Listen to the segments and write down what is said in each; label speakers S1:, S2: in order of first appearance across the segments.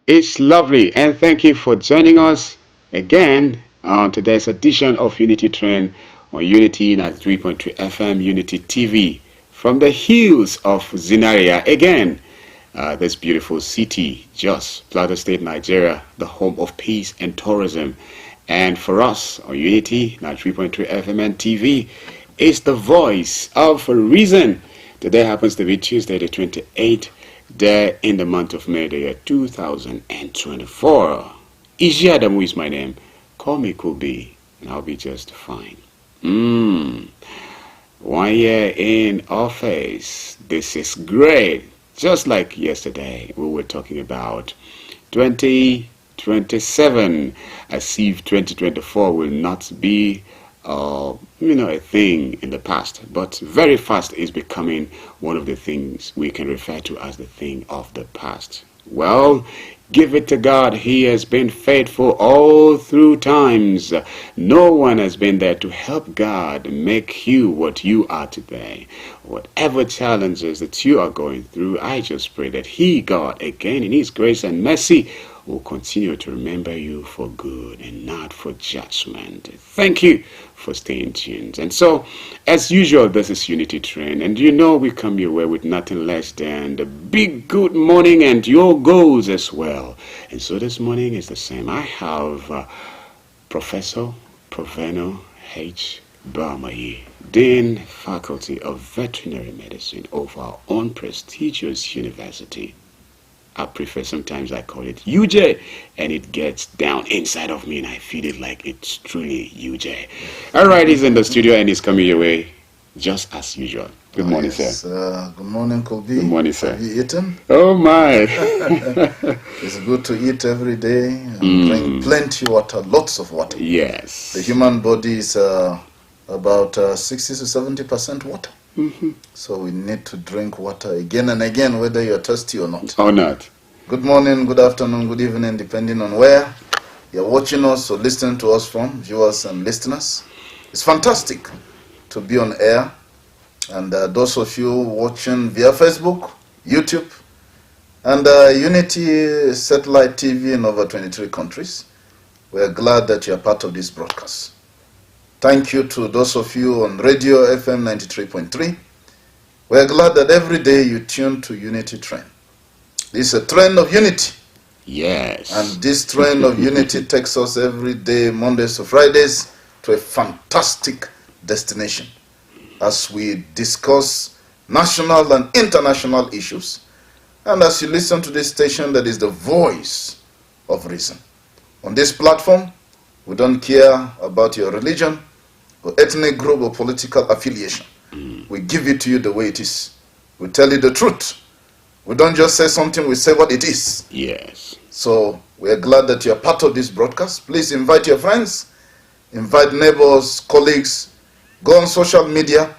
S1: It's lovely, and thank you for joining us again on today's edition of Unity Trend on Unity 93.3 FM, Unity TV, from the hills of ZINARIYA. Again, this beautiful city, Jos, Plateau State, Nigeria, the home of peace and tourism. And for us on Unity 93.3 FM and TV, it's the voice of reason. Today happens to be Tuesday, the 28th. There in the month of May, the year 2024. Iji Adamu is my name. Call me Kubi, and I'll be just fine. 1 year in office. This is great. Just like yesterday, we were talking about 2027, as if 2024 will not be a thing in the past, but very fast is becoming one of the things we can refer to as the thing of the past. Well, give it to God. He has been faithful all through times. No one has been there to help God make you what you are today. Whatever challenges that you are going through, I just pray that He, God, again in His grace and mercy, will continue to remember you for good and not for judgment. Thank you for staying tuned. And so, as usual, this is Unity Trend, and we come your way with nothing less than the big good morning and your goals as well. And so this morning is the same. I have Professor Proveno H. Barmayi, Dean Faculty of Veterinary Medicine of our own prestigious university. I prefer, sometimes I call it UJ, and it gets down inside of me and I feel it like it's truly UJ. All right, he's in the studio and he's coming your way just as usual. Good morning,
S2: yes,
S1: sir.
S2: Good morning, Kobe.
S1: Good morning, sir.
S2: Have you eaten?
S1: Oh, my.
S2: It's good to eat every day and drink plenty of water, lots of water.
S1: Yes.
S2: The human body is about 60 to 70% water. So we need to drink water again and again, whether you're thirsty or not.
S1: Or not.
S2: Good morning, good afternoon, good evening, depending on where you're watching us or listening to us from, viewers and listeners. It's fantastic to be on air. And those of you watching via Facebook, YouTube, and Unity Satellite TV in over 23 countries, we're glad that you're part of this broadcast. Thank you to those of you on radio FM 93.3. We're glad that every day you tune to Unity Trend. This is a trend of unity.
S1: Yes.
S2: And this trend of unity takes us every day, Mondays to Fridays, to a fantastic destination as we discuss national and international issues. And as you listen to this station, that is the voice of reason. On this platform, we don't care about your religion or ethnic group or political affiliation. We give it to you the way it is. We tell you the truth. We don't just say something, we say what it is.
S1: Yes.
S2: So we are glad that you are part of this broadcast. Please invite your friends, invite neighbors, colleagues, go on social media,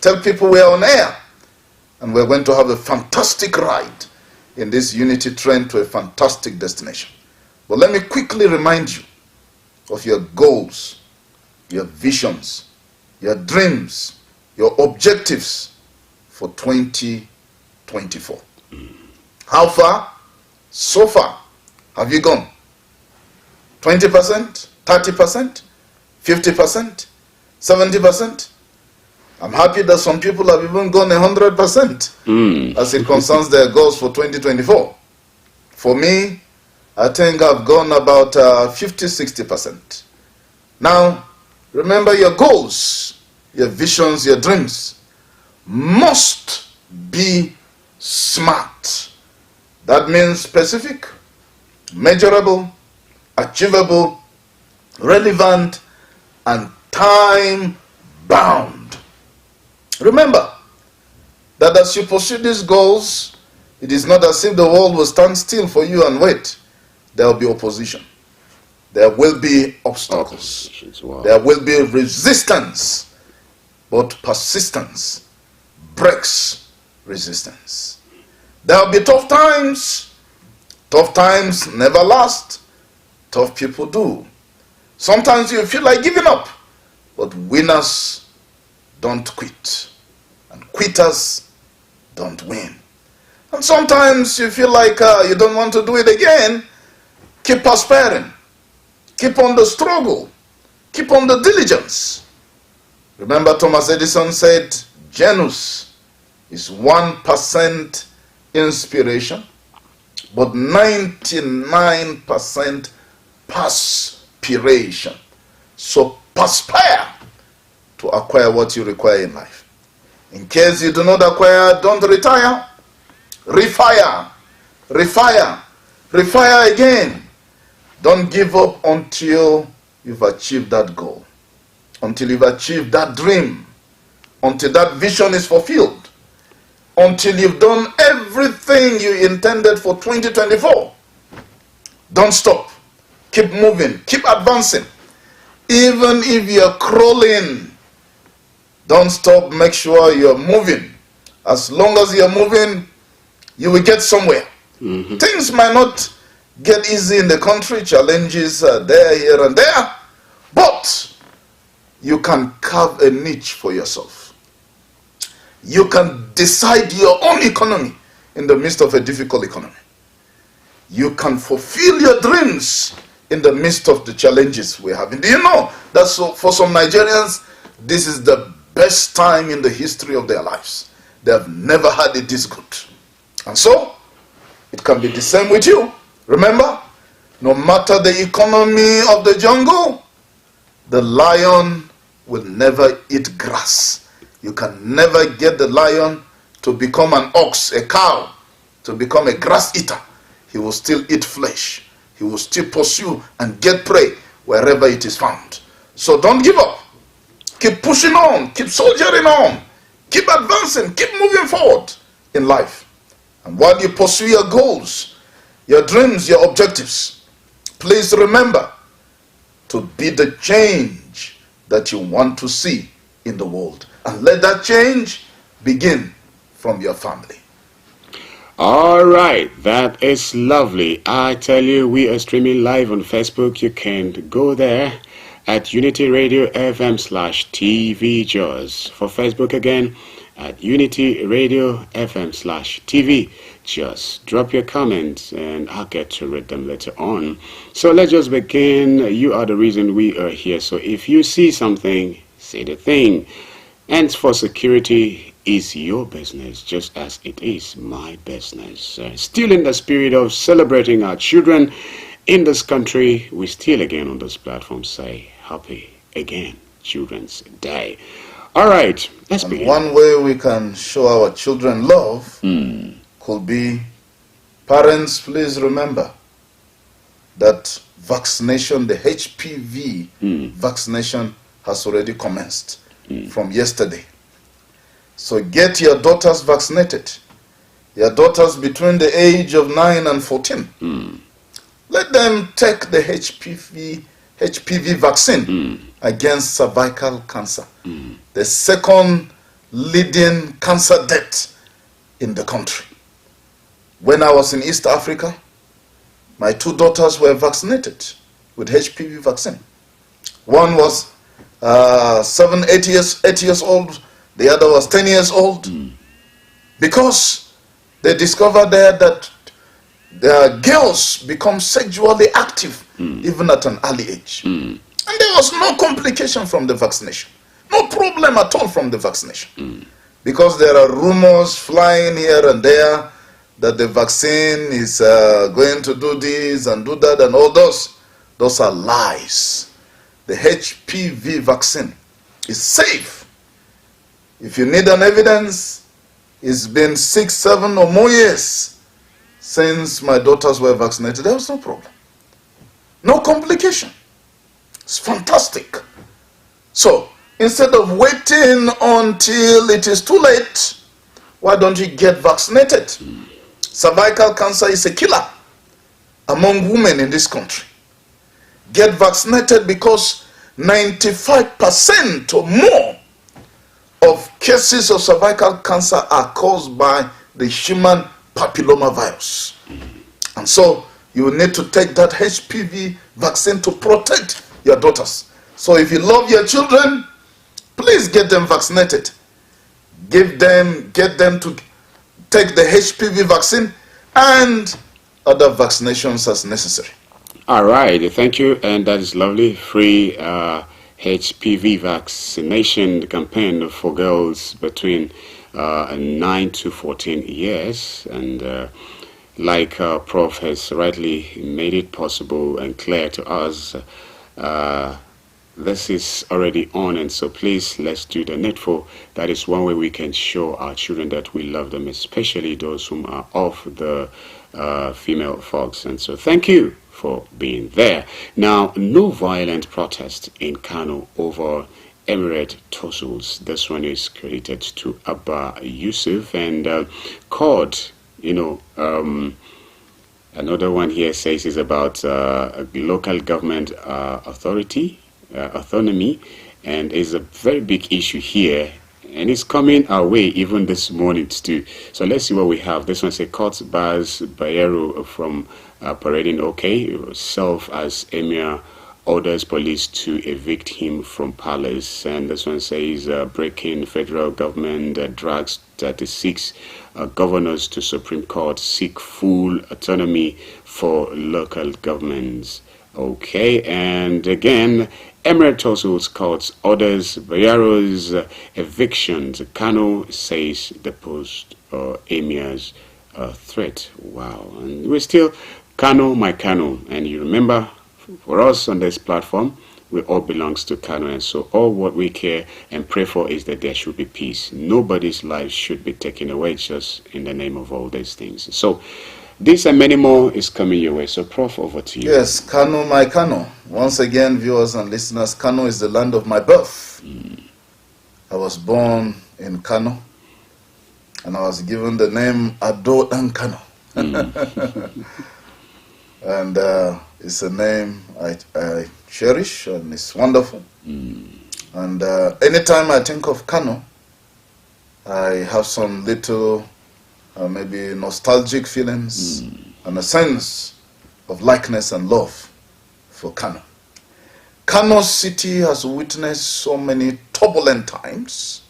S2: tell people we are on air. And we're going to have a fantastic ride in this unity trend to a fantastic destination. But let me quickly remind you of your goals, your visions, your dreams, your objectives for 2024. How far? So far. Have you gone? 20%? 30%? 50%? 70%? I'm happy that some people have even gone 100% as it concerns their goals for 2024. For me, I think I've gone about 50-60%. Now, remember your goals, your visions, your dreams must be SMART. That means specific, measurable, achievable, relevant, and time-bound. Remember that as you pursue these goals, it is not as if the world will stand still for you and wait. There will be opposition. There will be obstacles.
S1: Wow.
S2: There will be resistance. But persistence breaks resistance. There will be tough times. Tough times never last. Tough people do. Sometimes you feel like giving up. But winners don't quit. And quitters don't win. And sometimes you feel like you don't want to do it again. Keep perspiring. Keep on the struggle. Keep on the diligence. Remember, Thomas Edison said, genius is 1% inspiration, but 99% perspiration. So perspire to acquire what you require in life. In case you do not acquire, don't retire. Refire. Refire. Refire again. Don't give up until you've achieved that goal. Until you've achieved that dream. Until that vision is fulfilled. Until you've done everything you intended for 2024. Don't stop. Keep moving. Keep advancing. Even if you're crawling, don't stop. Make sure you're moving. As long as you're moving, you will get somewhere.
S1: Mm-hmm.
S2: Things might not get easy in the country. Challenges are there, here and there. But you can carve a niche for yourself. You can decide your own economy in the midst of a difficult economy. You can fulfill your dreams in the midst of the challenges we're having. Do you know that for some Nigerians, this is the best time in the history of their lives? They have never had it this good. And so, it can be the same with you. Remember, no matter the economy of the jungle, the lion will never eat grass. You can never get the lion to become an ox, a cow, to become a grass eater. He will still eat flesh. He will still pursue and get prey wherever it is found. So don't give up. Keep pushing on. Keep soldiering on. Keep advancing. Keep moving forward in life. And while you pursue your goals, your dreams, your objectives, please remember to be the change that you want to see in the world. And let that change begin from your family.
S1: All right, that is lovely. I tell you, we are streaming live on Facebook. You can go there at Unity Radio FM/TV Jaws. For Facebook again, at Unity Radio FM/TV Jaws. Drop your comments and I'll get to read them later on. So let's just begin. You are the reason we are here. So if you see something, say the thing. And for security is your business, just as it is my business. Still in the spirit of celebrating our children in this country, we still again on this platform say happy again Children's Day. All right, let's begin.
S2: One way we can show our children love could be, parents, please remember that vaccination, the HPV vaccination has already commenced from yesterday. So get your daughters vaccinated. Your daughters between the age of 9 and 14. Let them take the HPV vaccine against cervical cancer. The second leading cancer death in the country. When I was in East Africa, my 2 daughters were vaccinated with HPV vaccine. One was 8 years old. The other was 10 years old. Because they discovered there that the girls become sexually active even at an early age. And there was no complication from the vaccination. No problem at all from the vaccination. Because there are rumors flying here and there that the vaccine is going to do this and do that and all those. Those are lies. The HPV vaccine is safe. If you need an evidence, it's been 6, 7 or more years since my daughters were vaccinated. There was no problem. No complication. It's fantastic. So, instead of waiting until it is too late, why don't you get vaccinated? Cervical cancer is a killer among women in this country. Get vaccinated because 95% or more of cases of cervical cancer are caused by the human papillomavirus. And so you need to take that HPV vaccine to protect your daughters. So if you love your children, please get them vaccinated. Get them to take the HPV vaccine and other vaccinations as necessary.
S1: All right, thank you, and that is lovely. Free HPV vaccination campaign for girls between 9 to 14 years, and like Prof has rightly made it possible and clear to us, this is already on, and so please let's do the needful. That is one way we can show our children that we love them, especially those whom are of the female folks. And so thank you for being there. Now, no violent protest in Kano over Emirate tussles. This one is credited to Abba Yusuf, and CORD, another one here says is about local government autonomy, and is a very big issue here, and it's coming our way even this morning too. So let's see what we have. This one says court bars Bayero from parading self as emir, orders police to evict him from palace. And this one says breaking federal government drags 36 governors to Supreme Court, seek full autonomy for local governments. Okay, and again, Emirate tussles courts orders Bayaro's evictions. Kano says the post emir's threat. Wow, and we're still Kano, my Kano, and you remember, for us on this platform, we all belongs to Kano, and so all what we care and pray for is that there should be peace. Nobody's life should be taken away just in the name of all these things. So this and many more is coming your way. So Prof, over to you.
S2: Yes, Kano, my Kano. Once again, viewers and listeners, Kano is the land of my birth. I was born in Kano, and I was given the name Ado and Kano. And it's a name I cherish, and it's wonderful. And anytime I think of Kano, I have some little maybe nostalgic feelings and a sense of likeness and love for Kano. Kano city has witnessed so many turbulent times,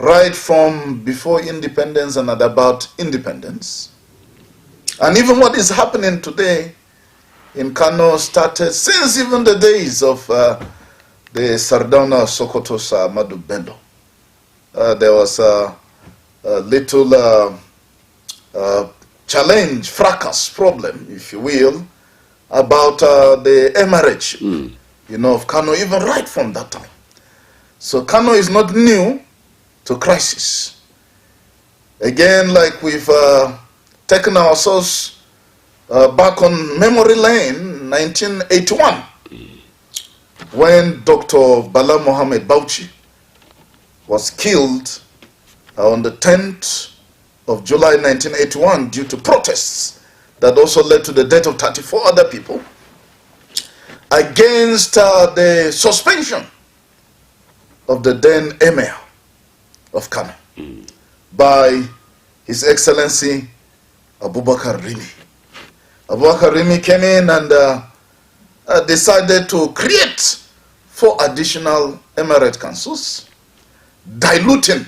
S2: right from before independence and at about independence. And even what is happening today in Kano started since even the days of the Sardauna Sokoto Ahmadu Bello. There was a little challenge, fracas, problem, if you will, about the emirate, of Kano, even right from that time. So Kano is not new to crisis. Again, like we've taken ourselves back on memory lane, 1981, when Dr. Bala Mohammed Bauchi was killed on the 10th of July 1981 due to protests that also led to the death of 34 other people against the suspension of the then Emir of Kano by His Excellency Abubakar Rimi. Abubakar Rimi came in and decided to create 4 additional emirate councils, diluting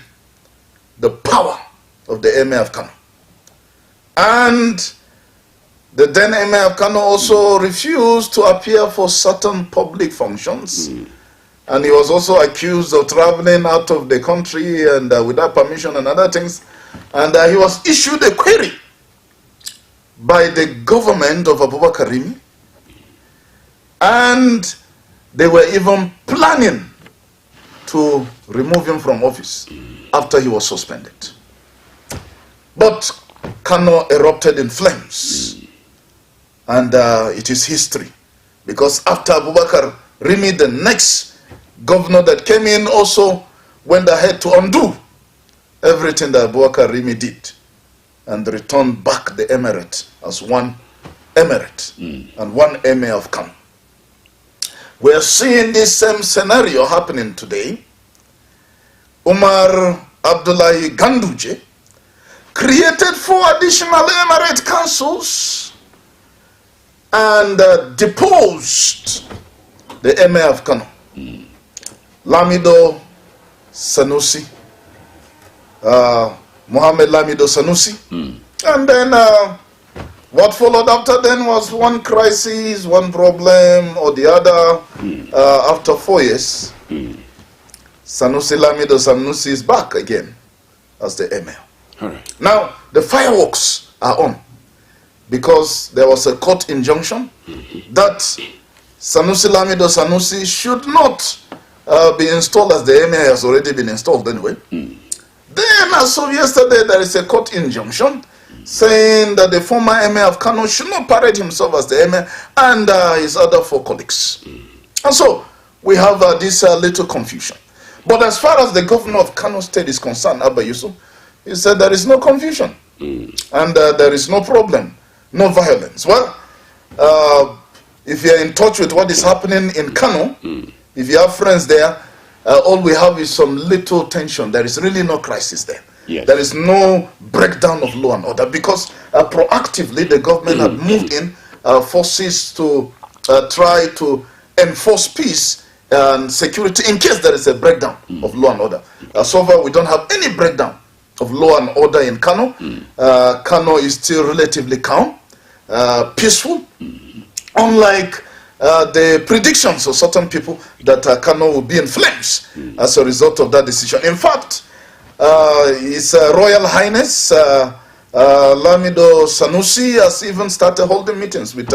S2: the power of the Emir of Kano. And the then Emir of Kano also refused to appear for certain public functions. And he was also accused of traveling out of the country and without permission and other things. And he was issued a query by the government of Abubakar Rimi. And they were even planning to remove him from office after he was suspended. But Kano erupted in flames. And it is history. Because after Abubakar Rimi, the next governor that came in also went ahead to undo everything that Abubakar Rimi did and returned back the emirate as one emirate and one emir of Kano. We are seeing this same scenario happening today. Umar Abdullahi Ganduje created 4 additional emirate councils and deposed the emir of Kano, Lamido Sanusi, Mohammed Lamido Sanusi. And then what followed after then was one crisis, one problem or the other. After 4 years, Sanusi Lamido Sanusi is back again as the emir.
S1: All right.
S2: Now, the fireworks are on because there was a court injunction that Sanusi Lamido Sanusi should not be installed as the emir. Has already been installed anyway. Then, as of yesterday, there is a court injunction saying that the former emir of Kano should not parade himself as the emir and his other 4 colleagues. And so, we have this little confusion. But as far as the governor of Kano State is concerned, Abba Yusuf, he said there is no confusion and there is no problem, no violence. Well, if you are in touch with what is happening in Kano, if you have friends there, all we have is some little tension. There is really no crisis there.
S1: Yes.
S2: There is no breakdown of law and order because proactively the government had moved in forces to try to enforce peace and security in case there is a breakdown of law and order. So far, we don't have any breakdown of law and order in Kano. Kano is still relatively calm, peaceful, unlike the predictions of certain people that Kano will be in flames as a result of that decision. In fact, His Royal Highness Lamido Sanusi has even started holding meetings with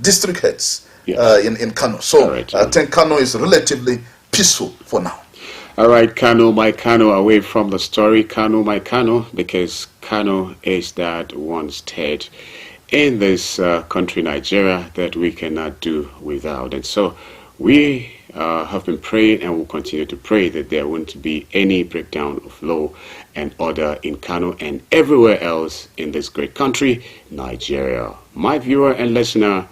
S2: district heads in Kano. So right. I think Kano is relatively peaceful for now.
S1: All right, Kano, my Kano, away from the story, Kano, my Kano, because Kano is that one state in this country, Nigeria, that we cannot do without. And so we have been praying and will continue to pray that there won't be any breakdown of law and order in Kano and everywhere else in this great country, Nigeria. My viewer and listener,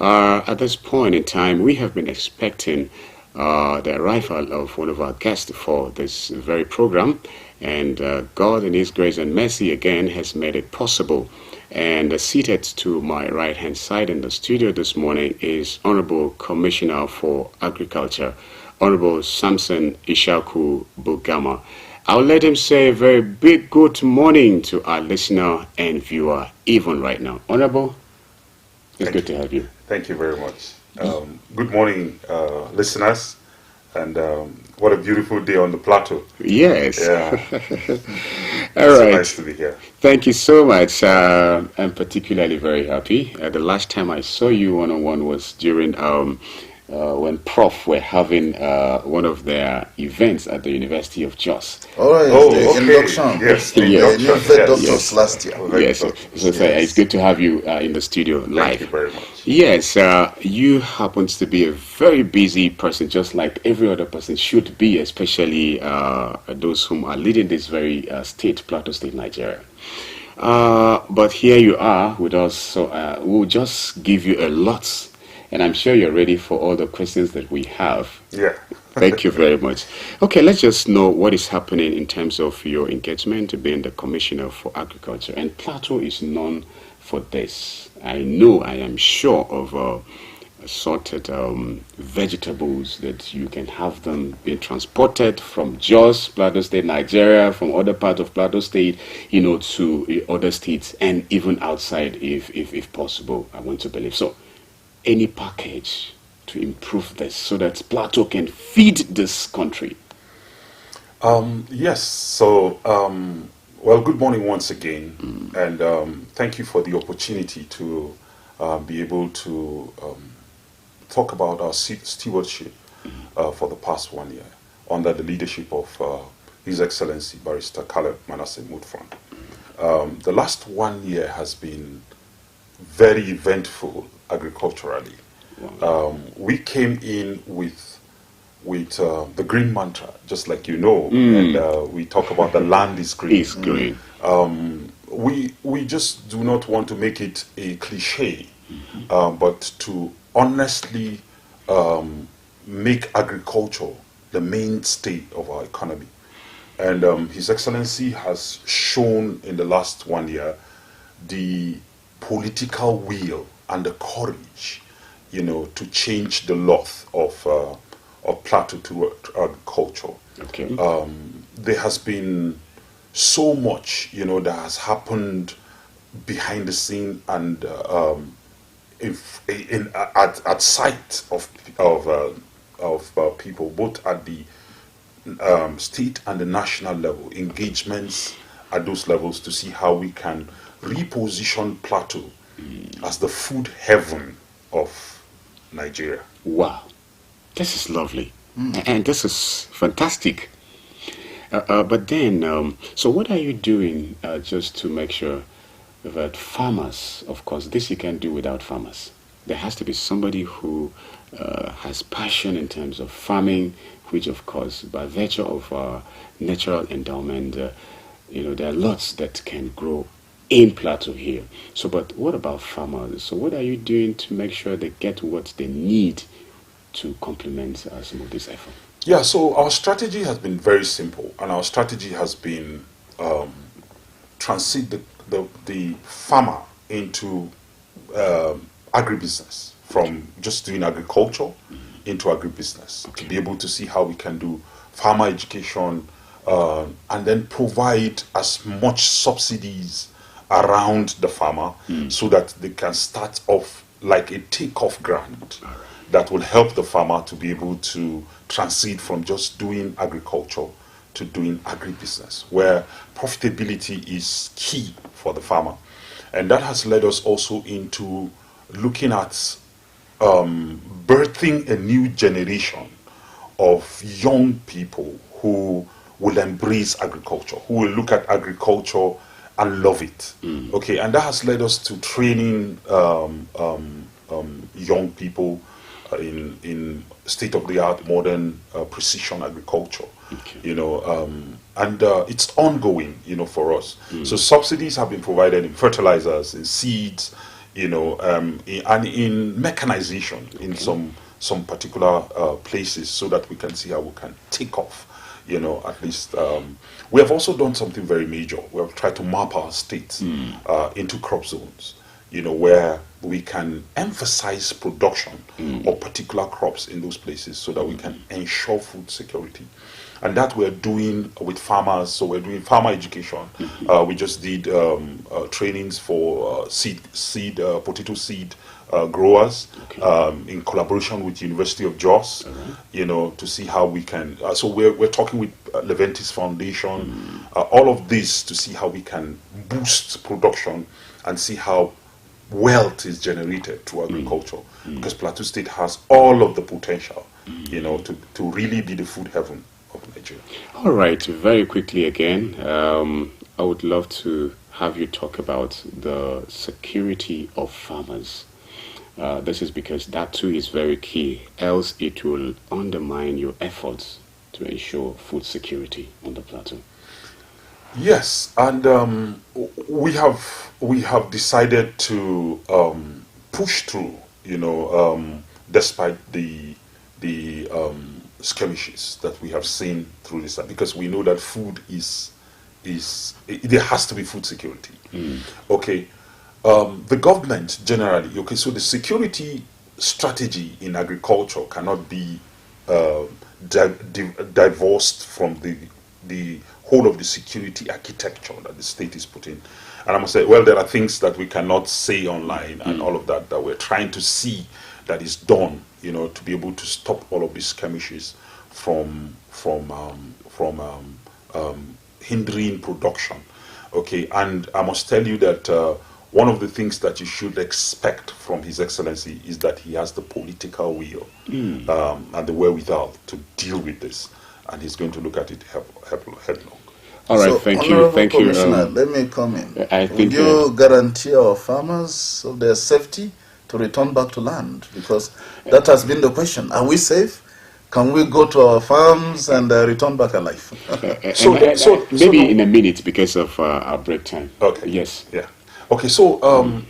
S1: at this point in time, we have been expecting the arrival of one of our guests for this very program, and God in His grace and mercy again has made it possible. And seated to my right-hand side in the studio this morning is Honorable Commissioner for Agriculture, Honorable Samson Ishaku Bugama. I'll let him say a very big good morning to our listener and viewer even right now. Honorable, it's good to have you.
S3: Thank you very much. Good morning, listeners, and what a beautiful day on the plateau.
S1: Yes.
S3: Yeah.
S1: All right.
S3: So nice to be here.
S1: Thank you so much. I'm particularly very happy. The last time I saw you one-on-one was during when Prof were having one of their events at the University of Jos.
S2: Oh, okay. Induction.
S3: Yes,
S2: the new vet doctors last year.
S1: Yes. So it's good to have you in the studio live.
S3: Thank you very much.
S1: Yes, you happen to be a very busy person, just like every other person should be, especially those whom are leading this very state, Plateau State, Nigeria. But here you are with us, so we'll just give you a lot. And I'm sure you're ready for all the questions that we have.
S3: Yeah.
S1: Thank you very much. Okay, let's just know what is happening in terms of your engagement to being the Commissioner for Agriculture. And Plateau is known for this. I am sure of assorted vegetables that you can have them being transported from Jos, Plateau State, Nigeria, from other parts of Plateau State, to other states and even outside if possible, I want to believe. So, any package to improve this so that Plateau can feed this country?
S3: Yes. So, well, good morning once again, and thank you for the opportunity to be able to talk about our stewardship for the past 1 year under the leadership of His Excellency Barrister Caleb Manasseh Mutfwang. The last 1 year has been very eventful agriculturally. Wow. We came in with the green mantra, just like you know, and we talk about the land is green.
S1: It's green.
S3: We just do not want to make it a cliche, but to honestly make agriculture the mainstay of our economy. And His Excellency has shown in the last 1 year the political will and the courage, to change the lot of Plateau to agriculture.
S1: Okay.
S3: There has been so much, that has happened behind the scene and at sight of people, both at the state and the national level, engagements at those levels to see how we can reposition Plateau as the food heaven of Nigeria.
S1: Wow, this is lovely, and this is fantastic. But then, so what are you doing just to make sure that farmers, of course, this you can't do without farmers. There has to be somebody who has passion in terms of farming, which, of course, by virtue of natural endowment, there are lots that can grow in Plateau here. So, but what about farmers? So, what are you doing to make sure they get what they need to complement some of this effort?
S3: Yeah, so our strategy has been very simple, and our strategy has been transit the farmer into agribusiness, from just doing agriculture into agribusiness, to be able to see how we can do farmer education and then provide as much subsidies around the farmer so that they can start off like a take-off grant that will help the farmer to be able to transit from just doing agriculture to doing agribusiness, where profitability is key for the farmer. And that has led us also into looking at birthing a new generation of young people who will embrace agriculture, who will look at agriculture and love it. Okay, and that has led us to training young people in state-of-the-art modern precision agriculture. Okay. And it's ongoing, for us. So subsidies have been provided in fertilizers, in seeds, and in mechanization in some particular places, so that we can see how we can take off. At least we have also done something very major. We have tried to map our states into crop zones, where we can emphasize production of particular crops in those places, so that we can ensure food security. And that we're doing with farmers. So we're doing farmer education. We just did trainings for potato seed growers, in collaboration with University of Jos, to see how we can. So we're talking with Leventis Foundation, all of this to see how we can boost production and see how wealth is generated through agriculture, because Plateau State has all of the potential, to really be the food heaven of Nigeria.
S1: All right, very quickly again, I would love to have you talk about the security of farmers. This is because that too is very key, else it will undermine your efforts to ensure food security on the plateau.
S3: Yes, and we have decided to push through, despite the skirmishes that we have seen through this, because we know that food there has to be food security. Okay, the government generally, so the security strategy in agriculture cannot be divorced from the whole of the security architecture that the state is putting. And I must say, well, there are things that we cannot say online and all of that we're trying to see that is done, to be able to stop all of these skirmishes from hindering production. Okay, and I must tell you that one of the things that you should expect from His Excellency is that he has the political will and the wherewithal to deal with this, and he's going to look at it headlong.
S1: All right,
S2: so,
S1: thank you.
S2: Commissioner, let me come in.
S1: Would
S2: you guarantee our farmers of their safety to return back to land? Because that has been the question. Are we safe? Can we go to our farms and return back alive?
S1: So maybe in a minute, because of our break time.
S3: Okay.
S1: Yes.
S3: Yeah. Okay, so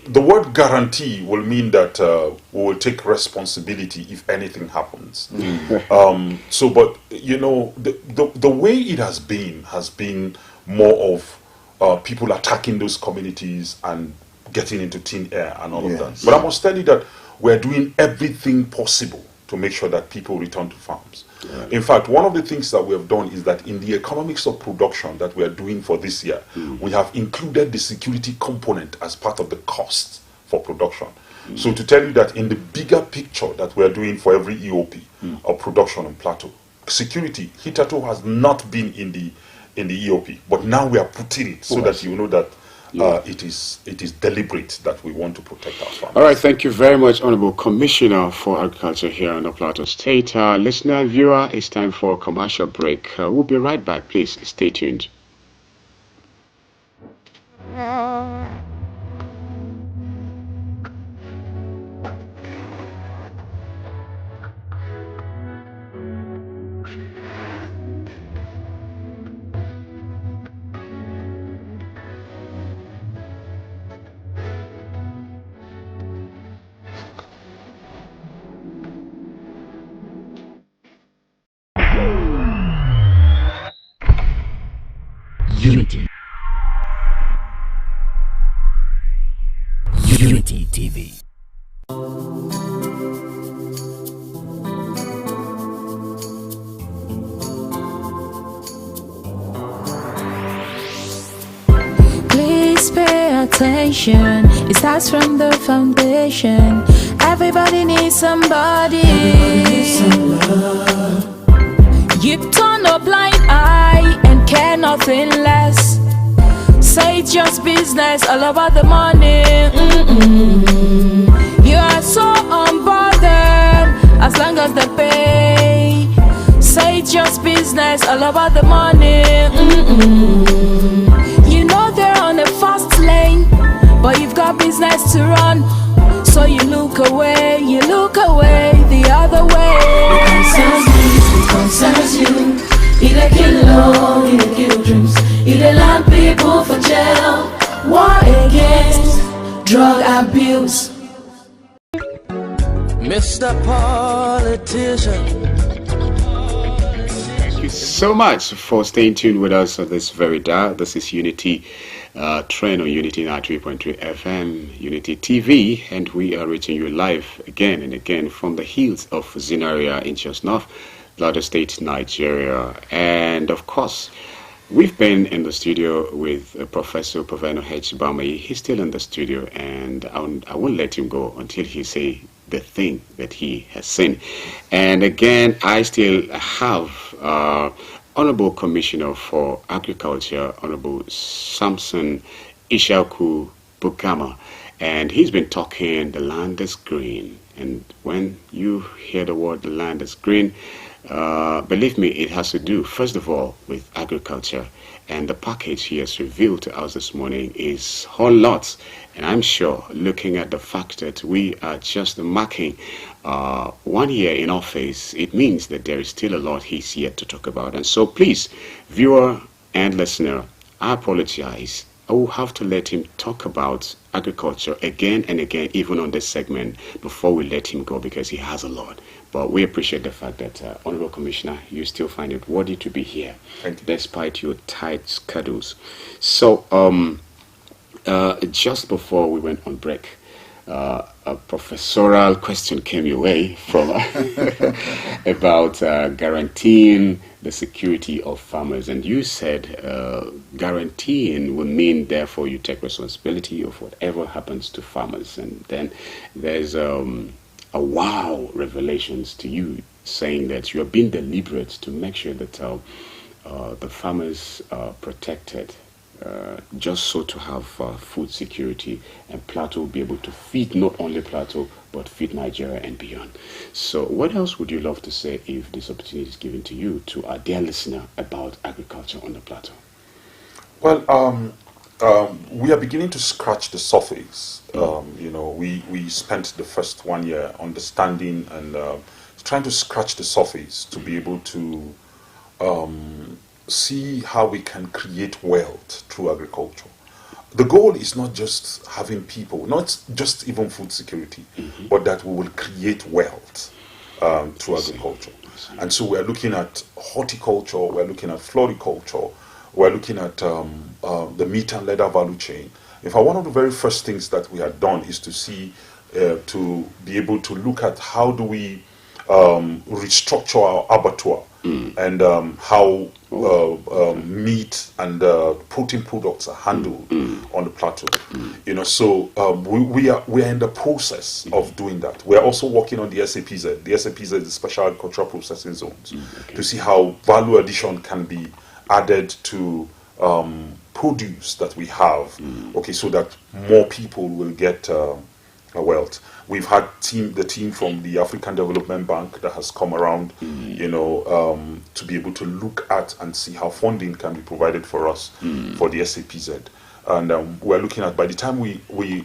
S3: the word guarantee will mean that we will take responsibility if anything happens. But the way it has been more of people attacking those communities and getting into thin air and all of that. But I must tell you that we're doing everything possible to make sure that people return to farms. programs. In fact, one of the things that we have done is that in the economics of production that we are doing for this year, we have included the security component as part of the cost for production. So to tell you that in the bigger picture that we are doing for every EOP of production on Plateau, security hitherto has not been in the EOP, but now we are putting it so that you know that it is deliberate that we want to protect our farmers.
S1: All right, thank you very much, Honorable Commissioner for Agriculture here in the Plateau State. Listener and viewer, it's time for a commercial break. We'll be right back. Please stay tuned.
S4: Unity. Unity TV.
S5: Please pay attention. It starts from the foundation. Everybody needs somebody. You turn a blind eye and care nothing less. Say it's just business, all about the money. You are so unbothered as long as they pay. Say it's just business, all about the money. You know they're on a fast lane, but you've got business to run. So you look away the other way.
S6: It concerns you. It a kill love, it a kill dreams. It a land people for jail. War against drug abuse.
S7: Mr. Politician.
S1: Thank you so much for staying tuned with us on this very dial. This is Unity Train on Unity 93.3 FM, Unity TV, and we are reaching you live again and again from the hills of ZINARIYA in just north, Plateau State, Nigeria. And of course, we've been in the studio with Professor Proveno H. Bamai. He's still in the studio, and I won't let him go until he say the thing that he has seen. And again, I still have Honorable Commissioner for Agriculture, Honorable Samson Ishaku Bukama, and he's been talking the land is green. And when you hear the word the land is green, believe me, it has to do, first of all, with agriculture. And the package he has revealed to us this morning is whole lots. And I'm sure, looking at the fact that we are just marking 1 year in office, it means that there is still a lot he's yet to talk about. And so please, viewer and listener, I apologize. I will have to let him talk about agriculture again and again, even on this segment, before we let him go, because he has a lot. But we appreciate the fact that, Honorable Commissioner, you still find it worthy to be here, despite your tight schedules. So, just before we went on break, a professorial question came your way from about guaranteeing the security of farmers, and you said guaranteeing will mean therefore you take responsibility of whatever happens to farmers. And then there's a wow revelations to you, saying that you are being deliberate to make sure that the farmers are protected, just so to have food security, and Plateau will be able to feed not only Plateau but feed Nigeria and beyond. So what else would you love to say if this opportunity is given to you, to our dear listener, about agriculture on the Plateau?
S3: Well, we are beginning to scratch the surface. You know, we spent the first 1 year understanding and trying to scratch the surface to be able to see how we can create wealth through agriculture. The goal is not just having people, not just even food security, but that we will create wealth through agriculture. And so we're looking at horticulture, we're looking at floriculture, we're looking at the meat and leather value chain. In fact, one of the very first things that we had done is to see, to be able to look at how do we restructure our abattoir and how meat and protein products are handled on the plateau. So we are in the process of doing that. We are also working on the SAPZ. The SAPZ is the Special Agricultural Processing Zones, to see how value addition can be added to produce that we have, so that more people will get wealth. We've had the team from the African Development Bank that has come around, to be able to look at and see how funding can be provided for us for the SAPZ. And we're looking at, by the time we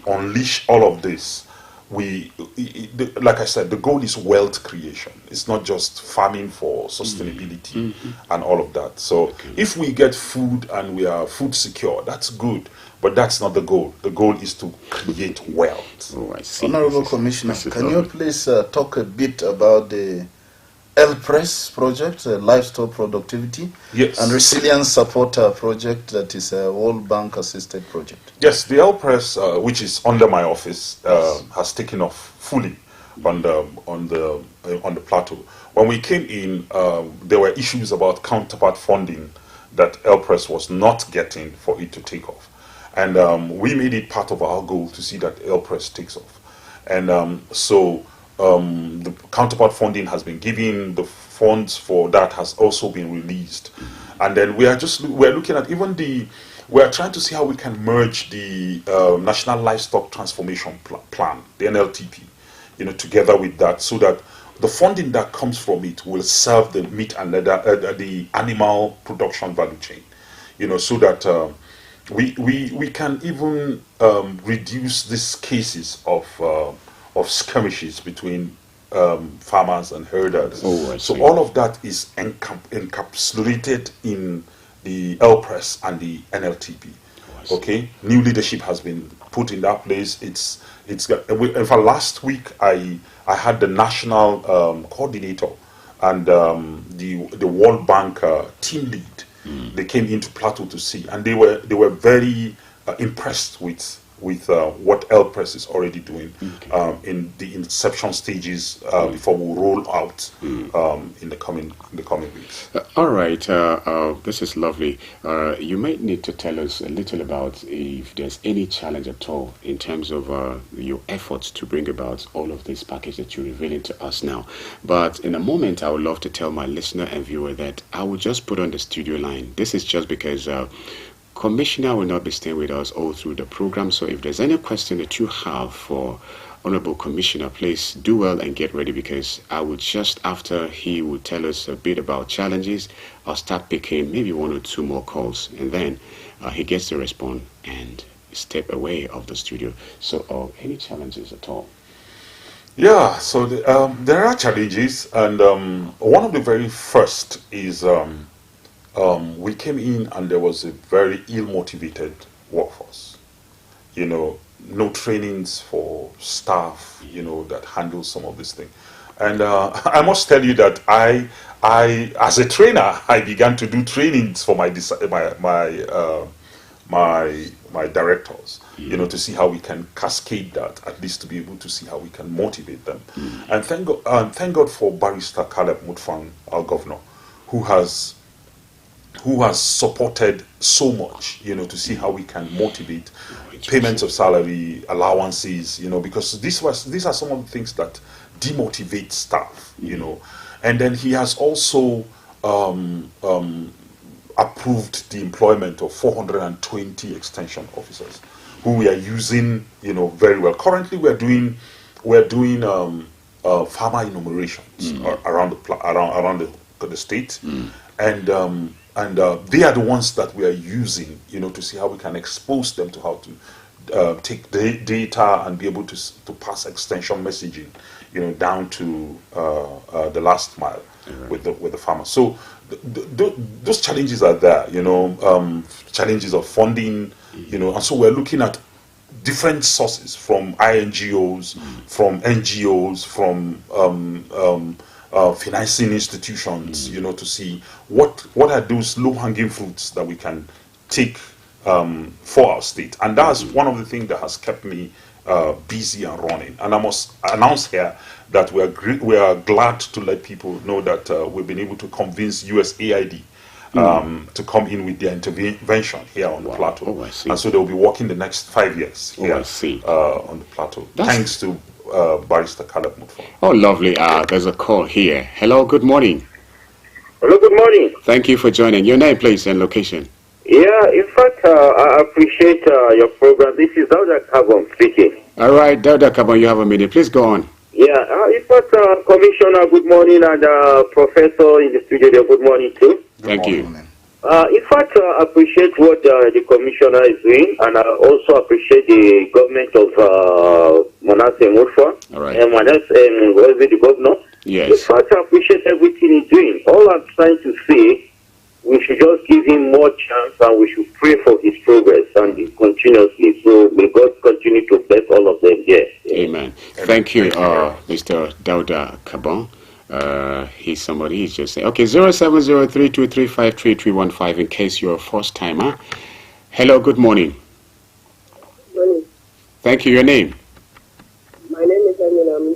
S3: unleash all of this, like I said, the goal is wealth creation. It's not just farming for sustainability and all of that. So if we get food and we are food secure, that's good. But that's not the goal. The goal is to create wealth.
S1: Oh, I see.
S2: Honorable Commissioner, can you please talk a bit about the LPRESS project, Livestock Productivity and Resilience Support Project, that is a World Bank assisted project?
S3: Yes, the LPRESS, which is under my office, has taken off fully on the plateau. When we came in, there were issues about counterpart funding that LPRESS was not getting for it to take off. And we made it part of our goal to see that LPRESS takes off. And so the counterpart funding has been given, the funds for that has also been released. And then we're looking at we're trying to see how we can merge the National Livestock Transformation Plan, the NLTP, together with that, so that the funding that comes from it will serve the meat and leather, the animal production value chain, so that we can even reduce these cases of skirmishes between farmers and herders. So all of that is encapsulated in the LPRESS and the NLTP. New leadership has been put in that place. In fact, last week I had the national coordinator and the World Bank team lead. They came into Plateau to see, and they were very impressed with what LPRESS is already doing in the inception stages before we roll out in the coming weeks.
S1: All right, this is lovely. You might need to tell us a little about if there's any challenge at all in terms of your efforts to bring about all of this package that you're revealing to us now. But in a moment, I would love to tell my listener and viewer that I will just put on the studio line. This is just because Commissioner will not be staying with us all through the program, so if there's any question that you have for Honorable Commissioner, please do well and get ready, because I will just, after he will tell us a bit about challenges, I'll start picking maybe 1 or 2 more calls, and then he gets to respond and step away of the studio. So any challenges at all?
S3: Yeah, so there are challenges, and one of the very first is we came in and there was a very ill-motivated workforce. No trainings for staff, that handle some of this thing. And I must tell you that I as a trainer, I began to do trainings for my directors, to see how we can cascade that, at least to be able to see how we can motivate them. And thank God for Barrister Caleb Mutfang, our governor, who has supported so much, to see how we can motivate payments of salary, allowances, because these are some of the things that demotivate staff, And then he has also approved the employment of 420 extension officers, who we are using, very well. Currently, we're doing farmer enumerations around the state, and they are the ones that we are using, to see how we can expose them to how to take the data and be able to pass extension messaging, down to the last mile with the farmer. So those challenges are there, challenges of funding, and so we're looking at different sources from INGOs, from NGOs, from financing institutions, to see what are those low-hanging fruits that we can take for our state. And that's one of the things that has kept me busy and running. And I must announce here that we are glad to let people know that we've been able to convince USAID to come in with their intervention here on the plateau.
S1: Oh, I see.
S3: And so they'll be working the next 5 years here
S1: I see.
S3: On the plateau. Thanks to Barrister Caleb Mutfo.
S1: Oh, lovely. There's a call here. Hello, good morning.
S8: Hello, good morning.
S1: Thank you for joining. Your name, please, and location.
S8: Yeah, in fact, I appreciate your program. This is Dauda Kabon speaking.
S1: All right, Dauda Kabon, you have a minute. Please go on.
S8: Yeah, in fact, Commissioner, good morning, and Professor in the studio, good morning too.
S1: Thank you.
S8: In fact, I appreciate what the Commissioner is doing, and I also appreciate the government of Manasseh Mutfwa.
S1: All right.
S8: And Manasseh, was it the governor?
S1: Yes.
S8: In fact, I appreciate everything he's doing. All I'm trying to say, we should just give him more chance, and we should pray for his progress and continuously. So may God continue to bless all of them here.
S1: Amen. Thank you, Mr. Dauda Kabon. He's somebody, he's just saying. Okay, 0703235315 in case you're a first timer. Hello, good morning.
S9: Morning.
S1: Thank you. Your name?
S9: My name is Amina.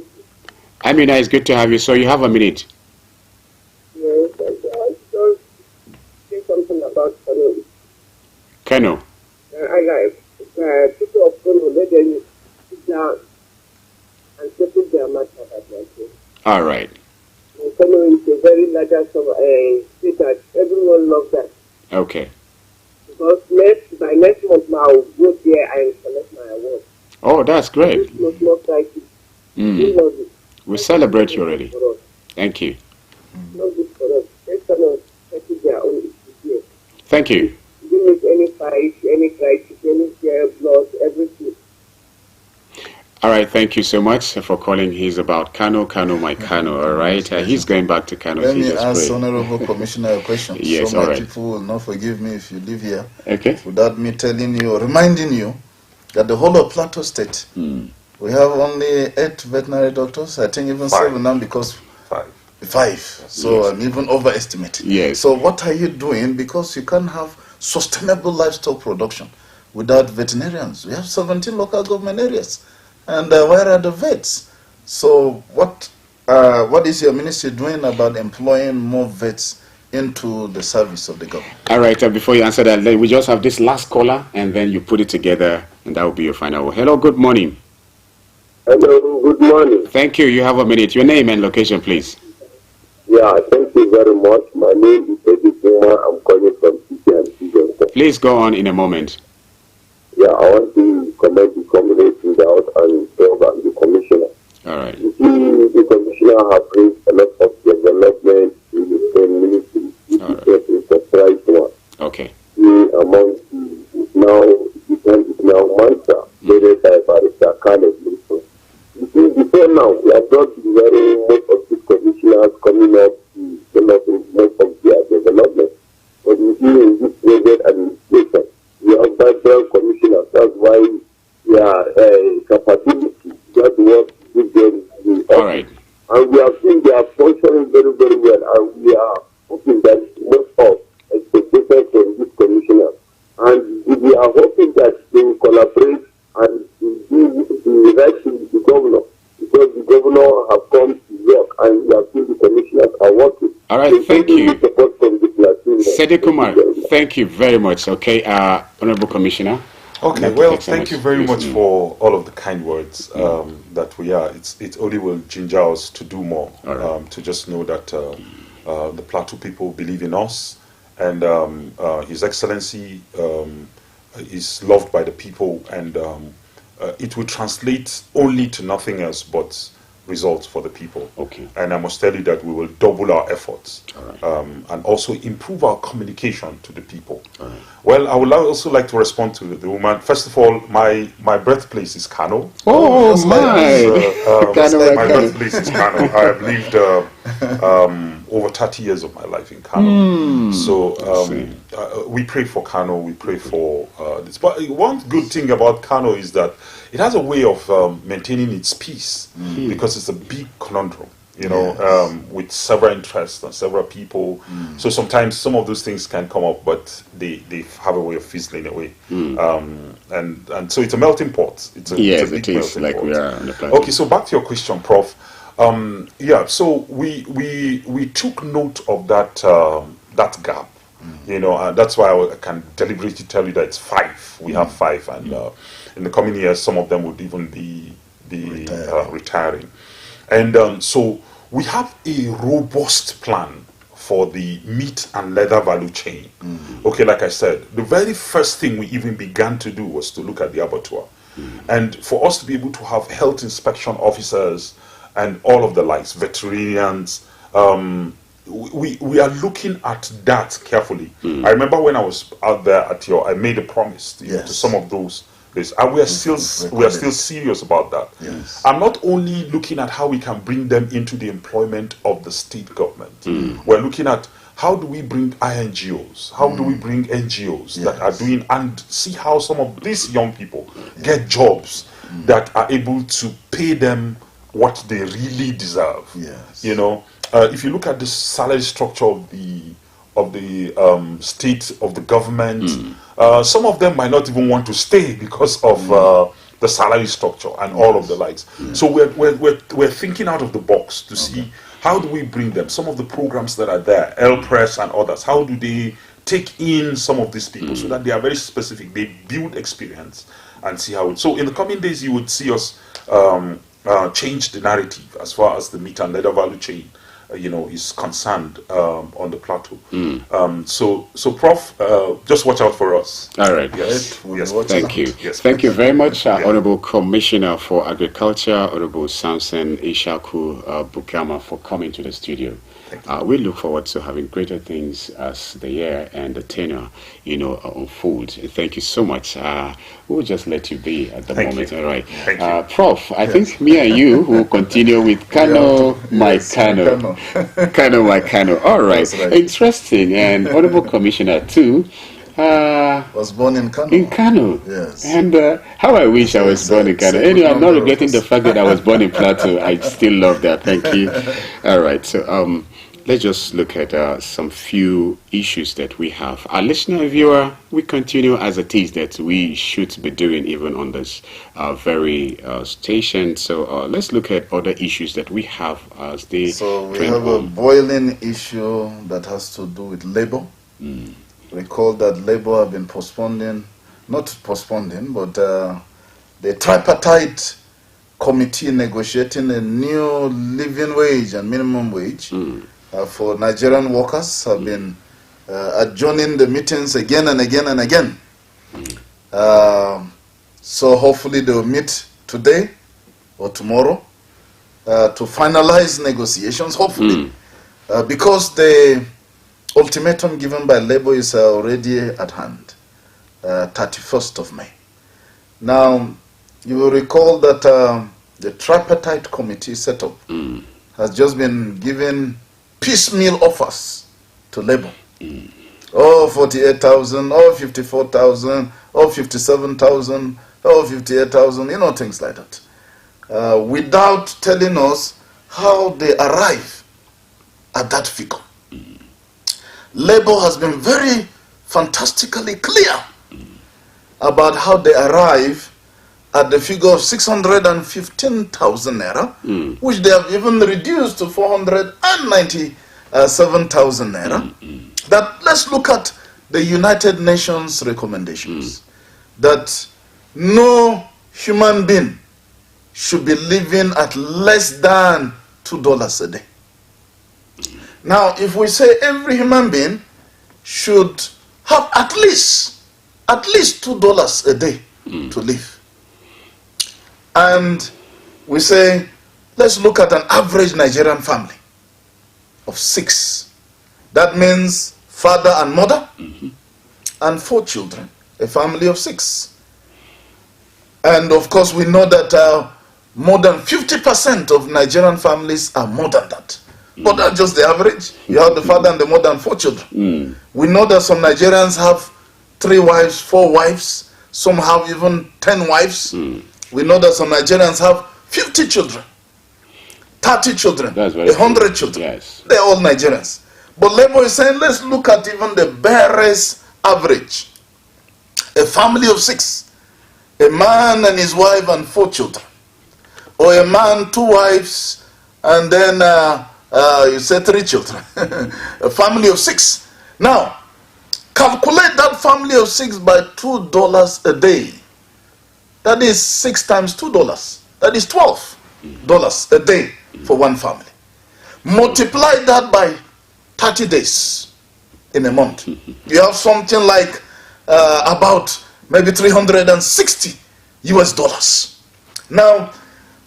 S1: Amina, it's good to have you. So you have a minute.
S9: Yes, I just say something about Kano.
S1: Kano.
S9: People of Kano, let them sit down and settle their matter at once.
S1: All right.
S9: Kano is a very large state that everyone loves that.
S1: Okay.
S9: Because by next month now, I'll go there and collect my award.
S1: Oh, that's great.
S9: It's not crisis. We love it.
S1: We celebrate you already. Thank you.
S9: Love it for us. Let someone settle their own issues here.
S1: Thank you.
S9: Didn't make any fight, any crisis, any blood, everything.
S1: All right, thank you so much for calling. He's about Kano, my Kano, all right? He's going back to Kano.
S2: Let me ask Honorable Commissioner a question.
S1: Yes,
S2: so
S1: all
S2: my
S1: right.
S2: people will not forgive me if you live here.
S1: Okay.
S2: Without me telling you, reminding you that the whole of Plateau State, we have only 8 veterinary doctors. I think even 7 now because 5. So
S1: Yes.
S2: I'm even overestimating.
S1: Yes.
S2: So what are you doing? Because you can't have sustainable livestock production without veterinarians. We have 17 local government areas. And where are the vets? So what is your ministry doing about employing more vets into the service of the government?
S1: All right, before you answer that, we just have this last caller, and then you put it together, and that will be your final word. Hello, good morning.
S8: Hello, good morning.
S1: Thank you. You have a minute. Your name and location, please.
S8: Yeah, thank you very much. My name is Eddie Himma. I'm calling from TUNTBE.
S1: Please go on in a moment.
S8: Yeah, I want to commend the community out and the commissioner.
S1: All right.
S8: You see, the commissioner has raised a lot of development in the same ministry. It's a price one.
S1: Okay.
S8: Among now Mansa, led by Barrister Caleb Mutfwa. You see, before now, we have not been hearing most of these commissioners coming up to develop most of their development. But you see, in this present administration, we have background commissioners. That's why we are capability just what give them the office.
S1: All right.
S8: And we have seen they are functioning very, very well. And we are hoping that most of expectations from this commissioner. And we are hoping that they will collaborate and do the right thing with the governor. Because the governor has come to work and we have seen the commissioners are working.
S1: All right,
S8: So
S1: thank you.
S8: Support from the platoon.
S1: Sedi Kumar, thank you very much. Okay, Honorable Commissioner.
S3: Okay, well, thank you very much for all of the kind words that we are. It only will ginger us to do more, to just know that the Plateau people believe in us, and His Excellency is loved by the people, and it will translate only to nothing else but results for the people.
S1: Okay.
S3: And I must tell you that we will double our efforts and also improve our communication to the people. Well, I would also like to respond to the woman. First of all, my birthplace is Kano.
S1: Oh, my.
S3: My birthplace is Kano. I have lived over 30 years of my life in Kano. So we pray for Kano, we pray for this. But one good thing about Kano is that it has a way of maintaining its peace because it's a big conundrum. you know, with several interests and several people. So sometimes some of those things can come up, but they have a way of fizzling away. And so it's a melting pot. It's a big melting
S1: like
S3: pot.
S1: we are on the planet.
S3: Okay, so back to your question, Prof. Yeah, so we took note of that that gap. You know, and that's why I can deliberately tell you that it's 5. We have 5, and in the coming years, some of them would even be retiring. And so we have a robust plan for the meat and leather value chain. Okay, like I said, the very first thing we even began to do was to look at the abattoir. And for us to be able to have health inspection officers and all of the likes, veterinarians, we are looking at that carefully. I remember when I was out there at I made a promise to some of those. And we are still serious about that. I'm not only looking at how we can bring them into the employment of the state government. We're looking at how do we bring INGOs, how do we bring NGOs that are doing, and see how some of these young people get jobs that are able to pay them what they really deserve. You know, if you look at the salary structure of the state, of the government, some of them might not even want to stay because of the salary structure and all of the likes. So we're thinking out of the box to see how do we bring them, some of the programs that are there, L-Press and others, how do they take in some of these people so that they are very specific, they build experience and see how it. So in the coming days you would see us change the narrative as far as the meat and leather value chain is concerned on the plateau. So Prof, just watch out for us.
S1: All right.
S3: Yes.
S1: Thank you.
S3: Yes.
S1: Thank you very much, Honorable Commissioner for Agriculture, Honorable Samson Ishaku Bukama, for coming to the studio. We look forward to having greater things as the year and the tenure, unfolds. Thank you so much. We'll just let you be at the moment. All right.
S3: Thank you.
S1: Prof, I think me and you will continue with Kano, my Kano. Kano, my Kano. All right. Interesting. And Honorable Commissioner, too.
S2: Was born in Kano.
S1: In Kano.
S2: Yes.
S1: And how I wish I was born in Kano. Anyway, I'm not regretting the fact that I was born in Plateau. I still love that. Thank you. All right. So let's just look at some few issues that we have. Our listener and viewer, we continue as it is that we should be doing even on this very station. So let's look at other issues that we have as they
S2: So we have a boiling issue that has to do with labor. Recall that labor have been not postponing, but the tripartite committee negotiating a new living wage and minimum wage for Nigerian workers have been adjourning the meetings again and again and again. So hopefully they will meet today or tomorrow to finalize negotiations, hopefully, because the ultimatum given by Labour is already at hand, 31st of May. Now, you will recall that the tripartite committee set up has just been given piecemeal offers to Labour. 48,000, 54,000, 57,000, 58,000, things like that. Without telling us how they arrive at that figure. Labour has been very fantastically clear about how they arrive at the figure of 615,000 naira, which they have even reduced to 497,000 naira. That let's look at the United Nations recommendations that no human being should be living at less than $2 a day. Now, if we say every human being should have at least $2 a day to live, and we say, let's look at an average Nigerian family of 6. That means father and mother and 4 children, a family of 6. And of course, we know that more than 50% of Nigerian families are more than that. But that's just the average. You have the father and the mother and 4 children. We know that some Nigerians have 3 wives, 4 wives. Some have even 10 wives. We know that some Nigerians have 50 children. 30 children,
S1: That's very
S2: 100
S1: true.
S2: children.
S1: Yes.
S2: They're all Nigerians. But Labour is saying, let's look at even the barest average. A family of 6, a man and his wife and 4 children. Or a man, 2 wives, and then you say 3 children. A family of 6. Now, calculate that family of 6 by $2 a day. That is 6 times $2. That is $12 a day for one family. Multiply that by 30 days in a month. You have something like about maybe $360 US. Now,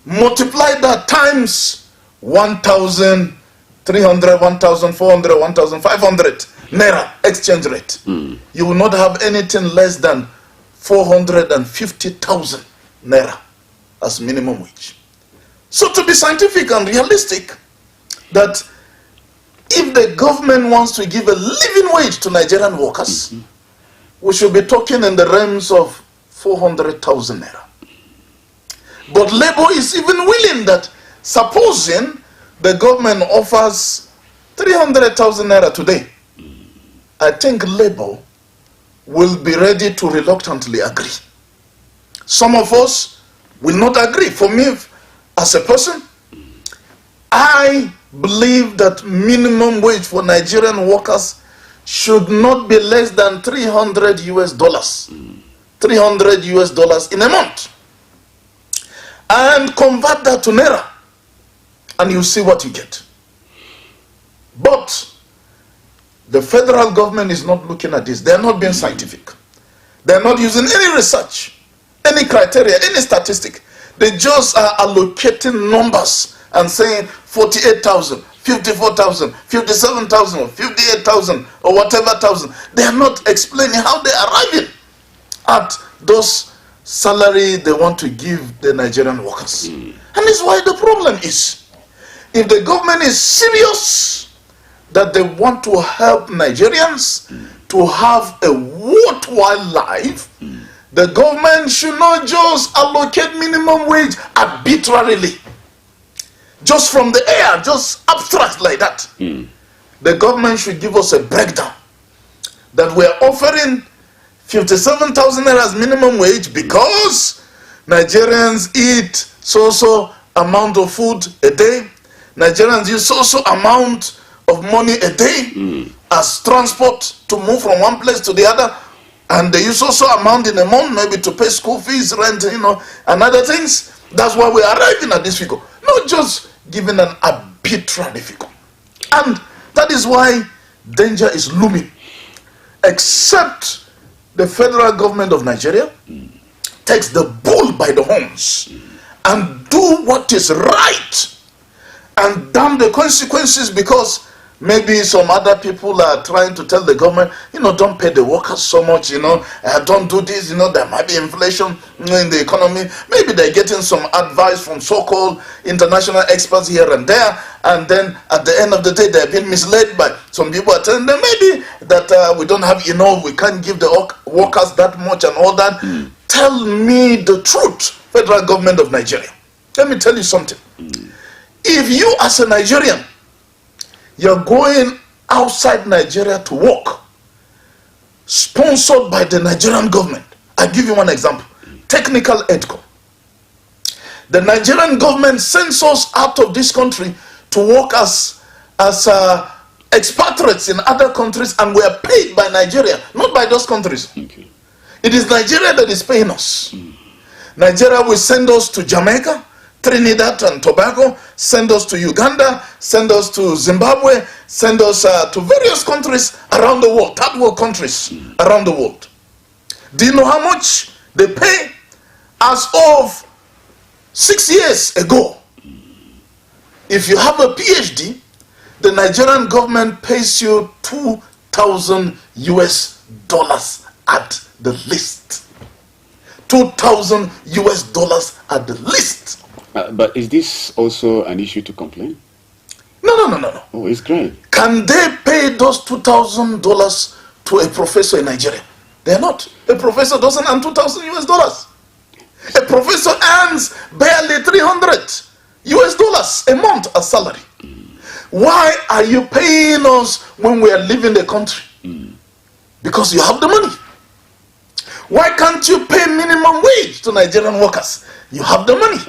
S2: multiply that times 1,300, 1,400, 1,500 naira exchange rate. You will not have anything less than 450,000 naira as minimum wage. So to be scientific and realistic, that if the government wants to give a living wage to Nigerian workers, we should be talking in the realms of 400,000 naira. But Labour is even willing that, supposing the government offers 300,000 naira today, I think Labour will be ready to reluctantly agree. Some of us will not agree. For me, as a person, I believe that minimum wage for Nigerian workers should not be less than $300 US. $300 US in a month. And convert that to naira, and you see what you get. But the federal government is not looking at this. They are not being scientific. They are not using any research, any criteria, any statistic. They just are allocating numbers and saying 48,000, 54,000, 57,000, 58,000, or whatever thousand. They are not explaining how they are arriving at those salary they want to give the Nigerian workers. And this is why the problem is, if the government is serious that they want to help Nigerians to have a worthwhile life, the government should not just allocate minimum wage arbitrarily, just from the air, just abstract like that. The government should give us a breakdown that we are offering 57,000 naira as minimum wage because Nigerians eat so amount of food a day. Nigerians use so amount of money a day as transport to move from one place to the other, and they use so amount in a month maybe to pay school fees, rent, and other things. That's why we are arriving at this figure, not just giving an arbitrary figure. And that is why danger is looming, except the federal government of Nigeria takes the bull by the horns and do what is right and damn the consequences, because maybe some other people are trying to tell the government, don't pay the workers so much, don't do this, there might be inflation in the economy. Maybe they're getting some advice from so-called international experts here and there, and then at the end of the day they're being misled by some people are telling them maybe that we don't have enough, we can't give the workers that much and all that. Tell me the truth, federal government of Nigeria. Let me tell you something. If you as a Nigerian, you're going outside Nigeria to work, sponsored by the Nigerian government. I'll give you one example. Technical aid corps. The Nigerian government sends us out of this country to work as expatriates in other countries, and we are paid by Nigeria, not by those countries.
S1: Okay.
S2: It is Nigeria that is paying us. Nigeria will send us to Jamaica, Trinidad and Tobago, send us to Uganda, send us to Zimbabwe, send us to various countries around the world, third world countries around the world. Do you know how much they pay? As of 6 years ago, if you have a PhD, the Nigerian government pays you $2,000 US at the least. $2,000 US at the least.
S1: But is this also an issue to complain?
S2: No.
S1: Oh, it's great.
S2: Can they pay those $2,000 to a professor in Nigeria? They are not. A professor doesn't earn $2,000 US. A professor earns barely $300 US dollars a month as salary. Why are you paying us when we are leaving the country? Because you have the money. Why can't you pay minimum wage to Nigerian workers? You have the money.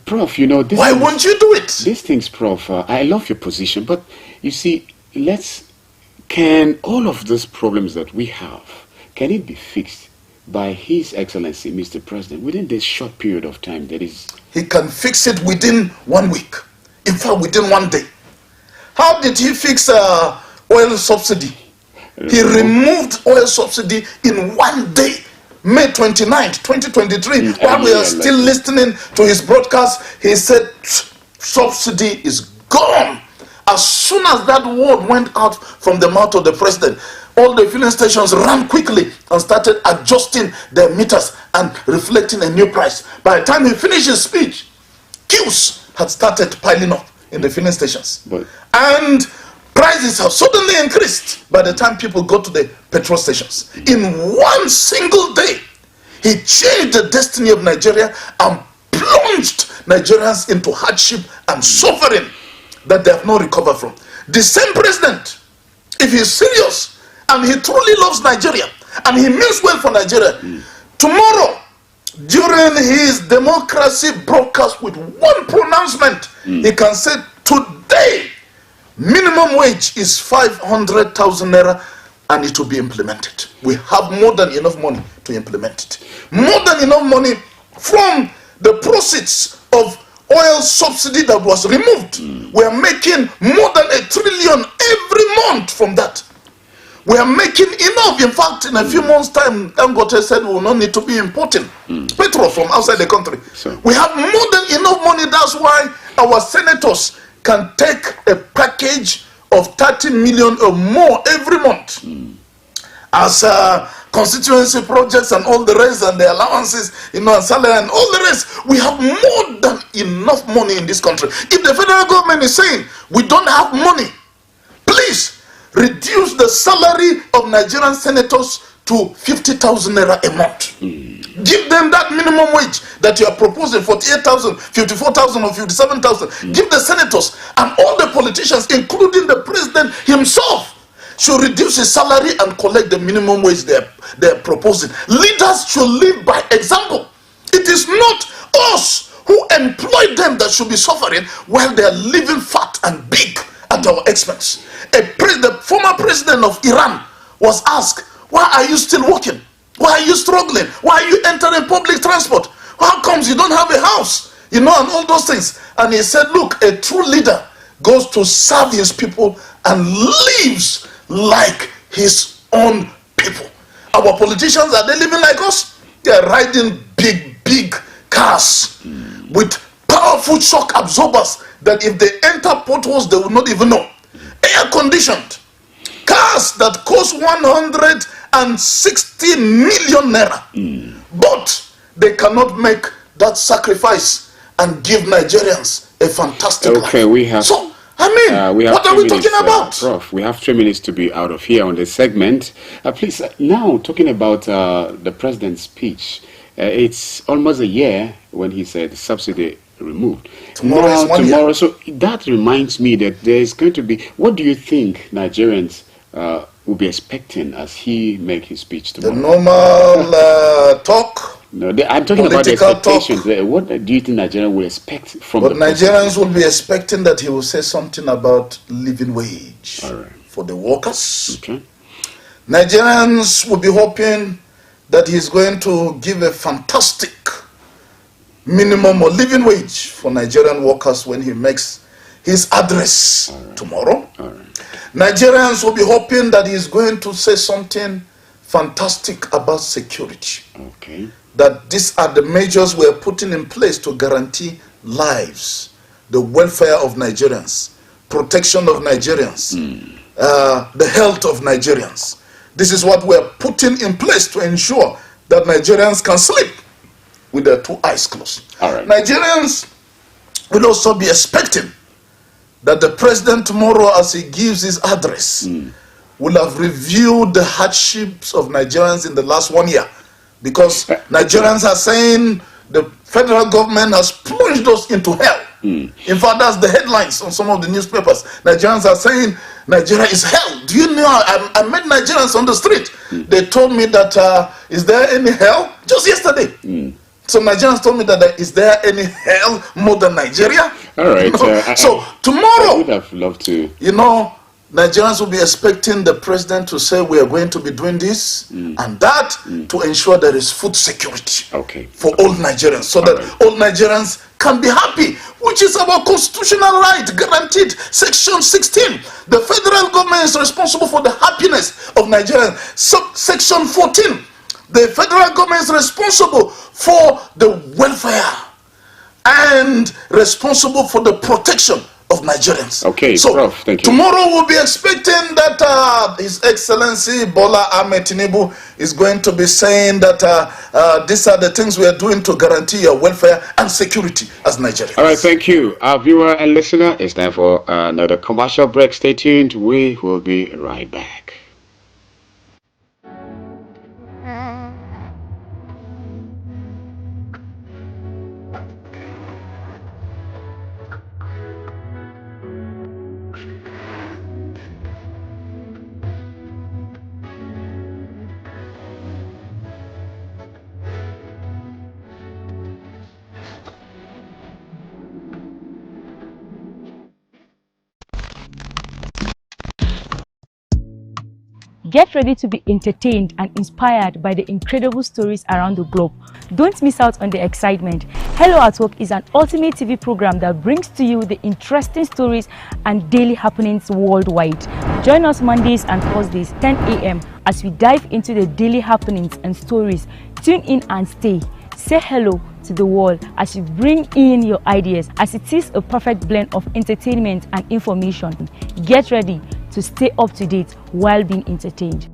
S1: Prof, you know,
S2: why won't you do it?
S1: These things, Prof, I love your position, but you see, can all of those problems that we have, can it be fixed by His Excellency, Mr. President, within this short period of time that is?
S2: He can fix it within 1 week. In fact, within 1 day. How did he fix oil subsidy? He removed oil subsidy in 1 day. May 29th, 2023, while we are still listening to his broadcast, he said subsidy is gone. As soon as that word went out from the mouth of the president, all the filling stations ran quickly and started adjusting their meters and reflecting a new price. By the time he finished his speech, queues had started piling up in the filling stations. And prices have suddenly increased by the time people go to the petrol stations. In 1 single day, he changed the destiny of Nigeria and plunged Nigerians into hardship and suffering that they have not recovered from. The same president, if he's serious and he truly loves Nigeria and he means well for Nigeria, tomorrow, during his democracy broadcast with one pronouncement, he can say, today, minimum wage is 500,000 naira and it will be implemented. We have more than enough money to implement it. More than enough money from the proceeds of oil subsidy that was removed. We are making more than 1 trillion every month from that. We are making enough. In fact, in a few months' time, Dangote said we will not need to be importing petrol from outside the country. We have more than enough money. That's why our senators can take a package of 30 million or more every month as constituency projects and all the rest, and the allowances, and salary and all the rest. We have more than enough money in this country. If the federal government is saying we don't have money, please reduce the salary of Nigerian senators to 50,000 naira a month. Give them that minimum wage that you are proposing, 48,000, 54,000 or 57,000. Give the senators and all the politicians, including the president himself, should reduce his salary and collect the minimum wage they're proposing. Leaders should live by example. It is not us who employ them that should be suffering while they are living fat and big at our expense. The former president of Iran was asked, why are you still working? Why are you struggling? Why are you entering public transport? How comes you don't have a house? And all those things. And he said, look, a true leader goes to serve his people and lives like his own people. Our politicians, are they living like us? They are riding big cars with powerful shock absorbers that if they enter potholes, they will not even know. Air conditioned cars that cost 160 million naira, but they cannot make that sacrifice and give Nigerians a fantastic life.
S1: We have.
S2: So, what are we talking about?
S1: Prof, we have 3 minutes to be out of here on this segment. Please, now talking about the president's speech, it's almost a year when he said subsidy removed. Tomorrow, so that reminds me that there is going to be, what do you think Nigerians will be expecting as he make his speech tomorrow?
S2: The normal talk.
S1: No, I'm talking about the expectations. What do you think Nigerians will expect from
S2: the Nigerians will be expecting that he will say something about living wage for the workers.
S1: Okay.
S2: Nigerians will be hoping that he's going to give a fantastic minimum or living wage for Nigerian workers when he makes his address tomorrow. Nigerians will be hoping that he's going to say something fantastic about security. That these are the measures we're putting in place to guarantee lives, the welfare of Nigerians, protection of Nigerians, the health of Nigerians. This is what we're putting in place to ensure that Nigerians can sleep with their 2 eyes closed. Nigerians will also be expecting that the president tomorrow, as he gives his address, will have reviewed the hardships of Nigerians in the last 1 year. Because Nigerians are saying the federal government has plunged us into hell. In fact, that's the headlines on some of the newspapers. Nigerians are saying Nigeria is hell. Do you know? I met Nigerians on the street. They told me that, is there any hell? Just yesterday. So Nigerians told me that is there any hell more than Nigeria?
S1: All right.
S2: So tomorrow,
S1: I would have loved to.
S2: you know, Nigerians will be expecting the president to say we are going to be doing this and that to ensure there is food security for all Nigerians, so that all Nigerians can be happy, which is our constitutional right guaranteed. Section 16, the federal government is responsible for the happiness of Nigerians. Section 14, the federal government is responsible for the welfare and responsible for the protection of Nigerians.
S1: Okay,
S2: so
S1: Prof, thank you.
S2: Tomorrow we'll be expecting that His Excellency Bola Ahmed Tinubu is going to be saying that these are the things we are doing to guarantee your welfare and security as Nigerians.
S1: All right, thank you. Our viewer and listener, it's time for another commercial break. Stay tuned. We will be right back.
S10: Get ready to be entertained and inspired by the incredible stories around the globe. Don't miss out on the excitement. Hello at Work is an ultimate TV program that brings to you the interesting stories and daily happenings worldwide. Join us Mondays and Thursdays, 10 a.m. as we dive into the daily happenings and stories. Tune in and stay. Say hello to the world as you bring in your ideas, as it is a perfect blend of entertainment and information. Get ready to stay up to date while being entertained.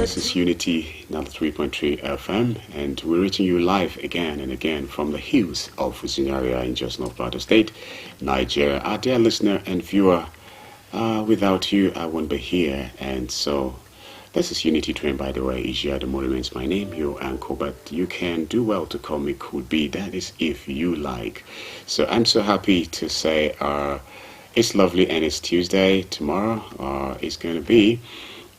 S1: This is Unity 93.3 FM, and we're reaching you live again and again from the hills of ZINARIYA in just North Plateau State, Nigeria. Our dear listener and viewer, without you, I wouldn't be here. And so, this is Unity Train, by the way. Isia the remains my name, your uncle, but you can do well to call me Could Be. That is if you like. So, I'm so happy to say it's lovely and it's Tuesday. Tomorrow is going to be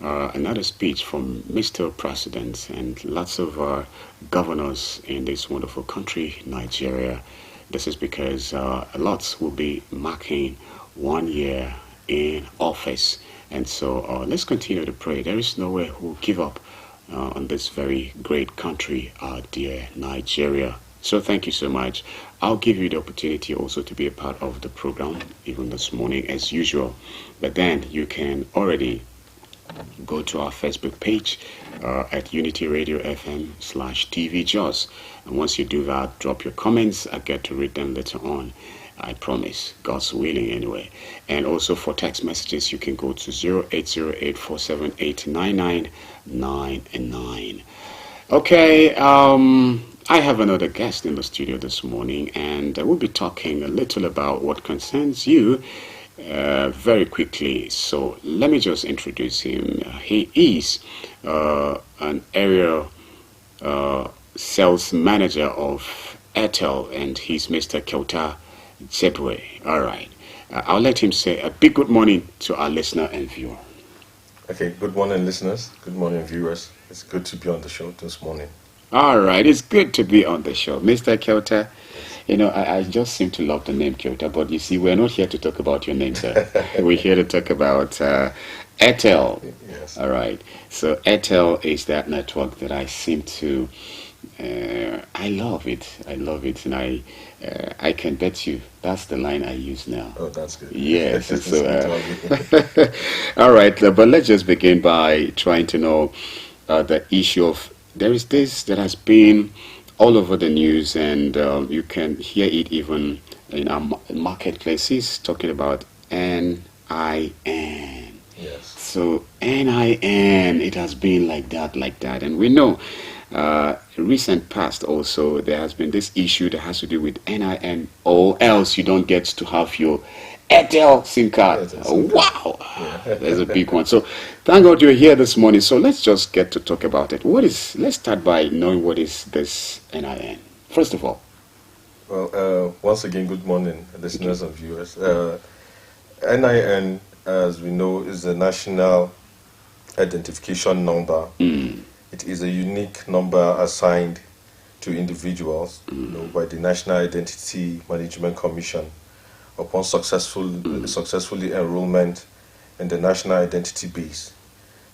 S1: another speech from Mr. President and lots of governors in this wonderful country, Nigeria. This is because a lot will be marking 1 year in office. And so let's continue to pray. There is no way we'll give up on this very great country, our dear Nigeria. So thank you so much. I'll give you the opportunity also to be a part of the program, even this morning as usual. But then you can already go to our Facebook page at Unity Radio FM/TV Jaws. And once you do that, drop your comments. I get to read them later on. I promise, God's willing anyway. And also for text messages, you can go to 0808-478-9999. Okay, I have another guest in the studio this morning, and we'll be talking a little about what concerns you very quickly. So let me just introduce him. He is an area sales manager of Airtel, and he's Mr. Kyota Zedwe. All right. I'll let him say a big good morning to our listener and viewer.
S11: Okay, good morning, listeners. Good morning, viewers. It's good to be on the show this morning.
S1: All right, it's good to be on the show. Mr. Kyota, you know, I just seem to love the name Kyota, but you see, we're not here to talk about your name, sir. We're here to talk about Airtel.
S11: Yes.
S1: All right. So Airtel is that network that I seem to, I love it. I love it. And I can bet you that's the line I use now.
S11: Oh, that's good.
S1: Yes. So, all right. But let's just begin by trying to know the issue of, there is this that has been all over the news, and you can hear it even in our marketplaces talking about NIN.
S11: Yes.
S1: So NIN, it has been like that, and we know recent past also there has been this issue that has to do with NIN, or else you don't get to have your Airtel SIM card. Wow, yeah. There's a big one. So thank God you're here this morning. So let's just get to talk about it. Let's start by knowing what is this NIN, first of all.
S11: Well, once again, good morning, listeners and viewers. NIN, as we know, is the National Identification Number. It is a unique number assigned to individuals by the National Identity Management Commission upon successfully enrollment in the national identity base.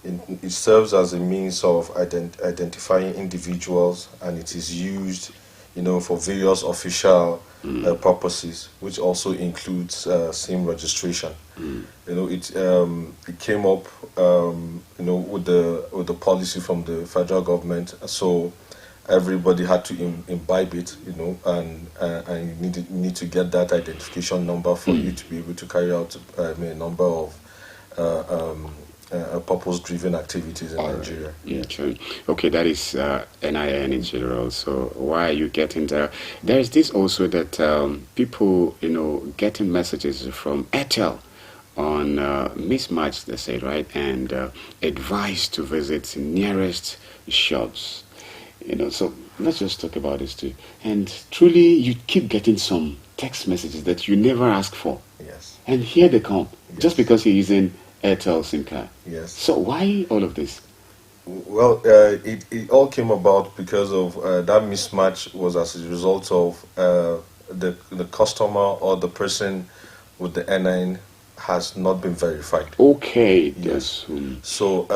S11: It serves as a means of identifying individuals, and it is used, for various official purposes, which also includes SIM registration. It came up, with the policy from the federal government, so everybody had to imbibe it, and you need to get that identification number for you to be able to carry out a number of purpose-driven activities in Nigeria.
S1: Yeah, true. Okay, that is NIN in general. So why are you getting there? There is this also that people, getting messages from Airtel on mismatch, they say, right, and advice to visit nearest shops. So let's just talk about this too. And truly, you keep getting some text messages that you never ask for.
S11: Yes.
S1: And here they come, just because you're using Airtel SIM card.
S11: Yes.
S1: So why all of this?
S11: Well, it all came about because of that mismatch was as a result of the customer or the person with the NIN has not been verified.
S1: Okay.
S11: Yes. So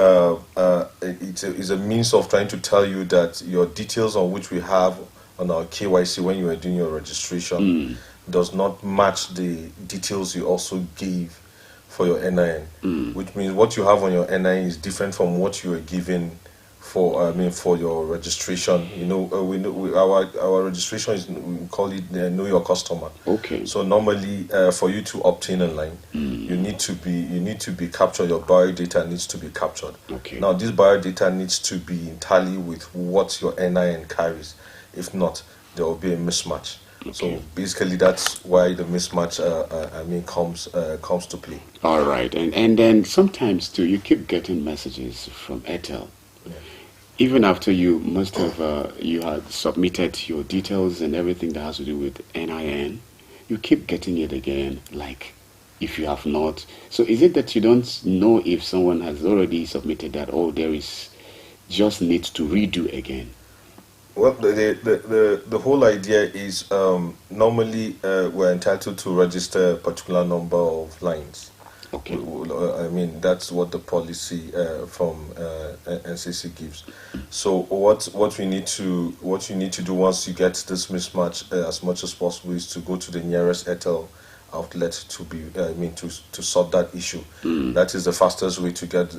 S11: it's a means of trying to tell you that your details on which we have on our KYC when you are doing your registration does not match the details you also gave for your NIN, which means what you have on your NIN is different from what you are given for your registration. Our registration is, we call it Know Your Customer.
S1: Okay.
S11: So normally for you to obtain online, you need to be captured. Your biodata needs to be captured.
S1: Okay.
S11: Now this biodata needs to be in tally with what your NIN carries. If not, there will be a mismatch. Okay. So basically, that's why the mismatch comes to play.
S1: All right, and then sometimes too, you keep getting messages from Airtel.
S11: Yeah.
S1: Even after you must have you had submitted your details and everything that has to do with NIN, you keep getting it again, like if you have not. So is it that you don't know if someone has already submitted that, or there is just needs to redo again?
S11: Well, the whole idea is normally we're entitled to register a particular number of lines.
S1: Okay.
S11: That's what the policy from NCC gives. So what you need to do once you get this mismatch as much as possible is to go to the nearest Airtel outlet to sort that issue. That is the fastest way to get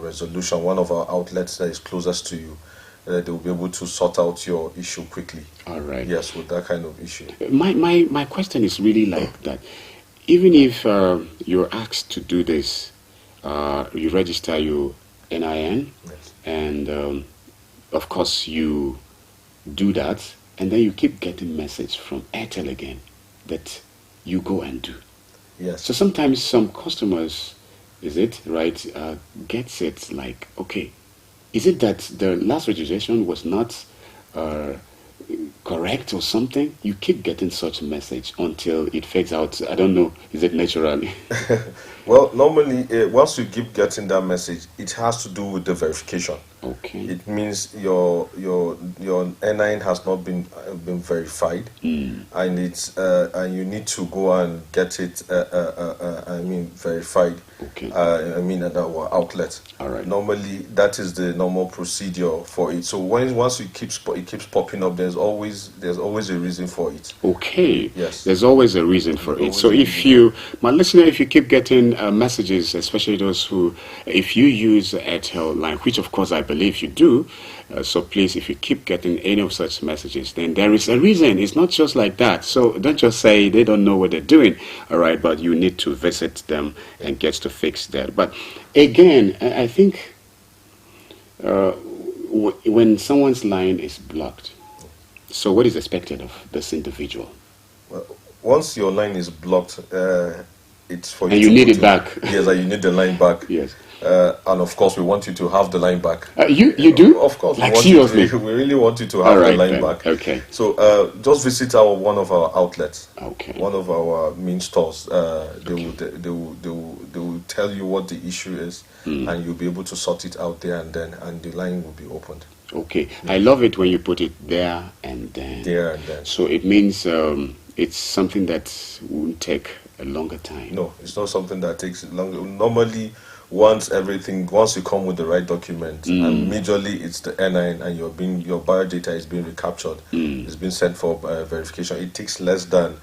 S11: resolution. One of our outlets that is closest to you, they will be able to sort out your issue quickly.
S1: All right.
S11: Yes, with that kind of issue.
S1: My question is really like that. Even if you're asked to do this, you register your NIN,
S11: yes.
S1: And of course you do that, and then you keep getting message from Airtel again that you go and do.
S11: Yes.
S1: So sometimes some customers, is it right, gets it like, okay, is it that the last registration was not correct or something? You keep getting such a message until it fades out. I don't know, is it naturally?
S11: Well, normally, once you keep getting that message, it has to do with the verification.
S1: Okay.
S11: It means your NIN has not been verified, and it's and you need to go and get it. Verified.
S1: Okay.
S11: At our outlet.
S1: All right.
S11: Normally, that is the normal procedure for it. So once it keeps popping up, there's always a reason for it.
S1: Okay.
S11: Yes.
S1: There's always a reason for it. So if you, my listener, if you keep getting messages, especially those who, if you use Airtel line, which of course I believe you do, so please, if you keep getting any of such messages, then there is a reason. It's not just like that. So don't just say they don't know what they're doing, all right? But you need to visit them and get to fix that. But again, I think when someone's line is blocked, so what is expected of this individual?
S11: Well, once your line is blocked, it's for you.
S1: And you need it back.
S11: Yes, you need the line back.
S1: Yes.
S11: And of course, we want you to have the line back.
S1: You do?
S11: Of course.
S1: Like seriously?
S11: We really want you to have the line back.
S1: Okay.
S11: So just visit one of our outlets.
S1: Okay.
S11: One of our main stores. They will tell you what the issue is, and you'll be able to sort it out there, and the line will be opened.
S1: Okay. I love it when you put it there and then. There and then. So it means it's something that won't take a longer time.
S11: No, it's not something that takes longer. Normally, once you come with the right document, and majorly it's the NIN and your biodata is being recaptured, it's been sent for verification. It takes less than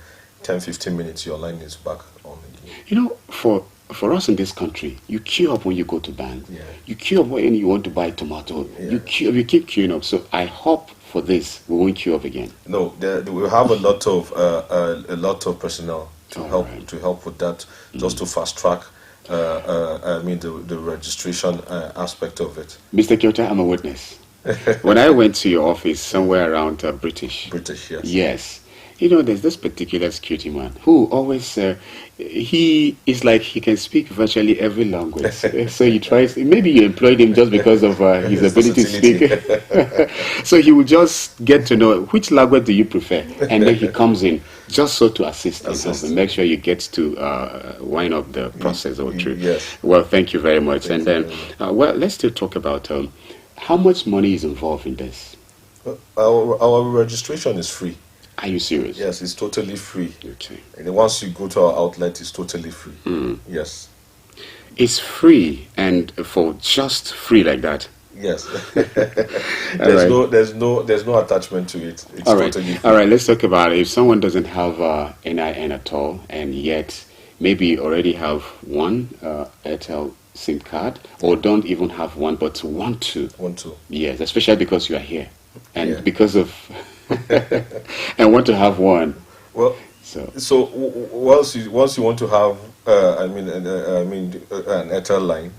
S11: 10-15 minutes. Your line is back on again.
S1: You know, for us in this country, you queue up when you go to bank.
S11: Yeah.
S1: You queue up when you want to buy tomato.
S11: Yeah.
S1: You keep queuing up. So I hope for this we won't queue up again.
S11: No, we have a lot of personnel to help with that, just to fast track. The registration aspect of it.
S1: Mr. Kyota, I'm a witness. When I went to your office somewhere around
S11: British, yes.
S1: Yes. You know, there's this particular security man who always, he is like he can speak virtually every language. So he tries, maybe you employed him just because of his ability to speak. So he will just get to know which language do you prefer. And then he comes in just so to assist and make sure you get to wind up the process or through.
S11: Yes.
S1: Well, thank you very much. And then, let's still talk about how much money is involved in this.
S11: Our registration is free.
S1: Are you serious?
S11: Yes, it's totally free.
S1: Okay.
S11: And once you go to our outlet, it's totally free. Yes.
S1: It's free, and for just free like that.
S11: Yes. There's no attachment to it. It's totally free.
S1: All right, let's talk about it. If someone doesn't have NIN at all, and yet maybe already have one Airtel SIM card, or don't even have one, but want to. Yes, especially because you are here. And because of... and want to have one.
S11: Well, so once you want to have an Airtel line,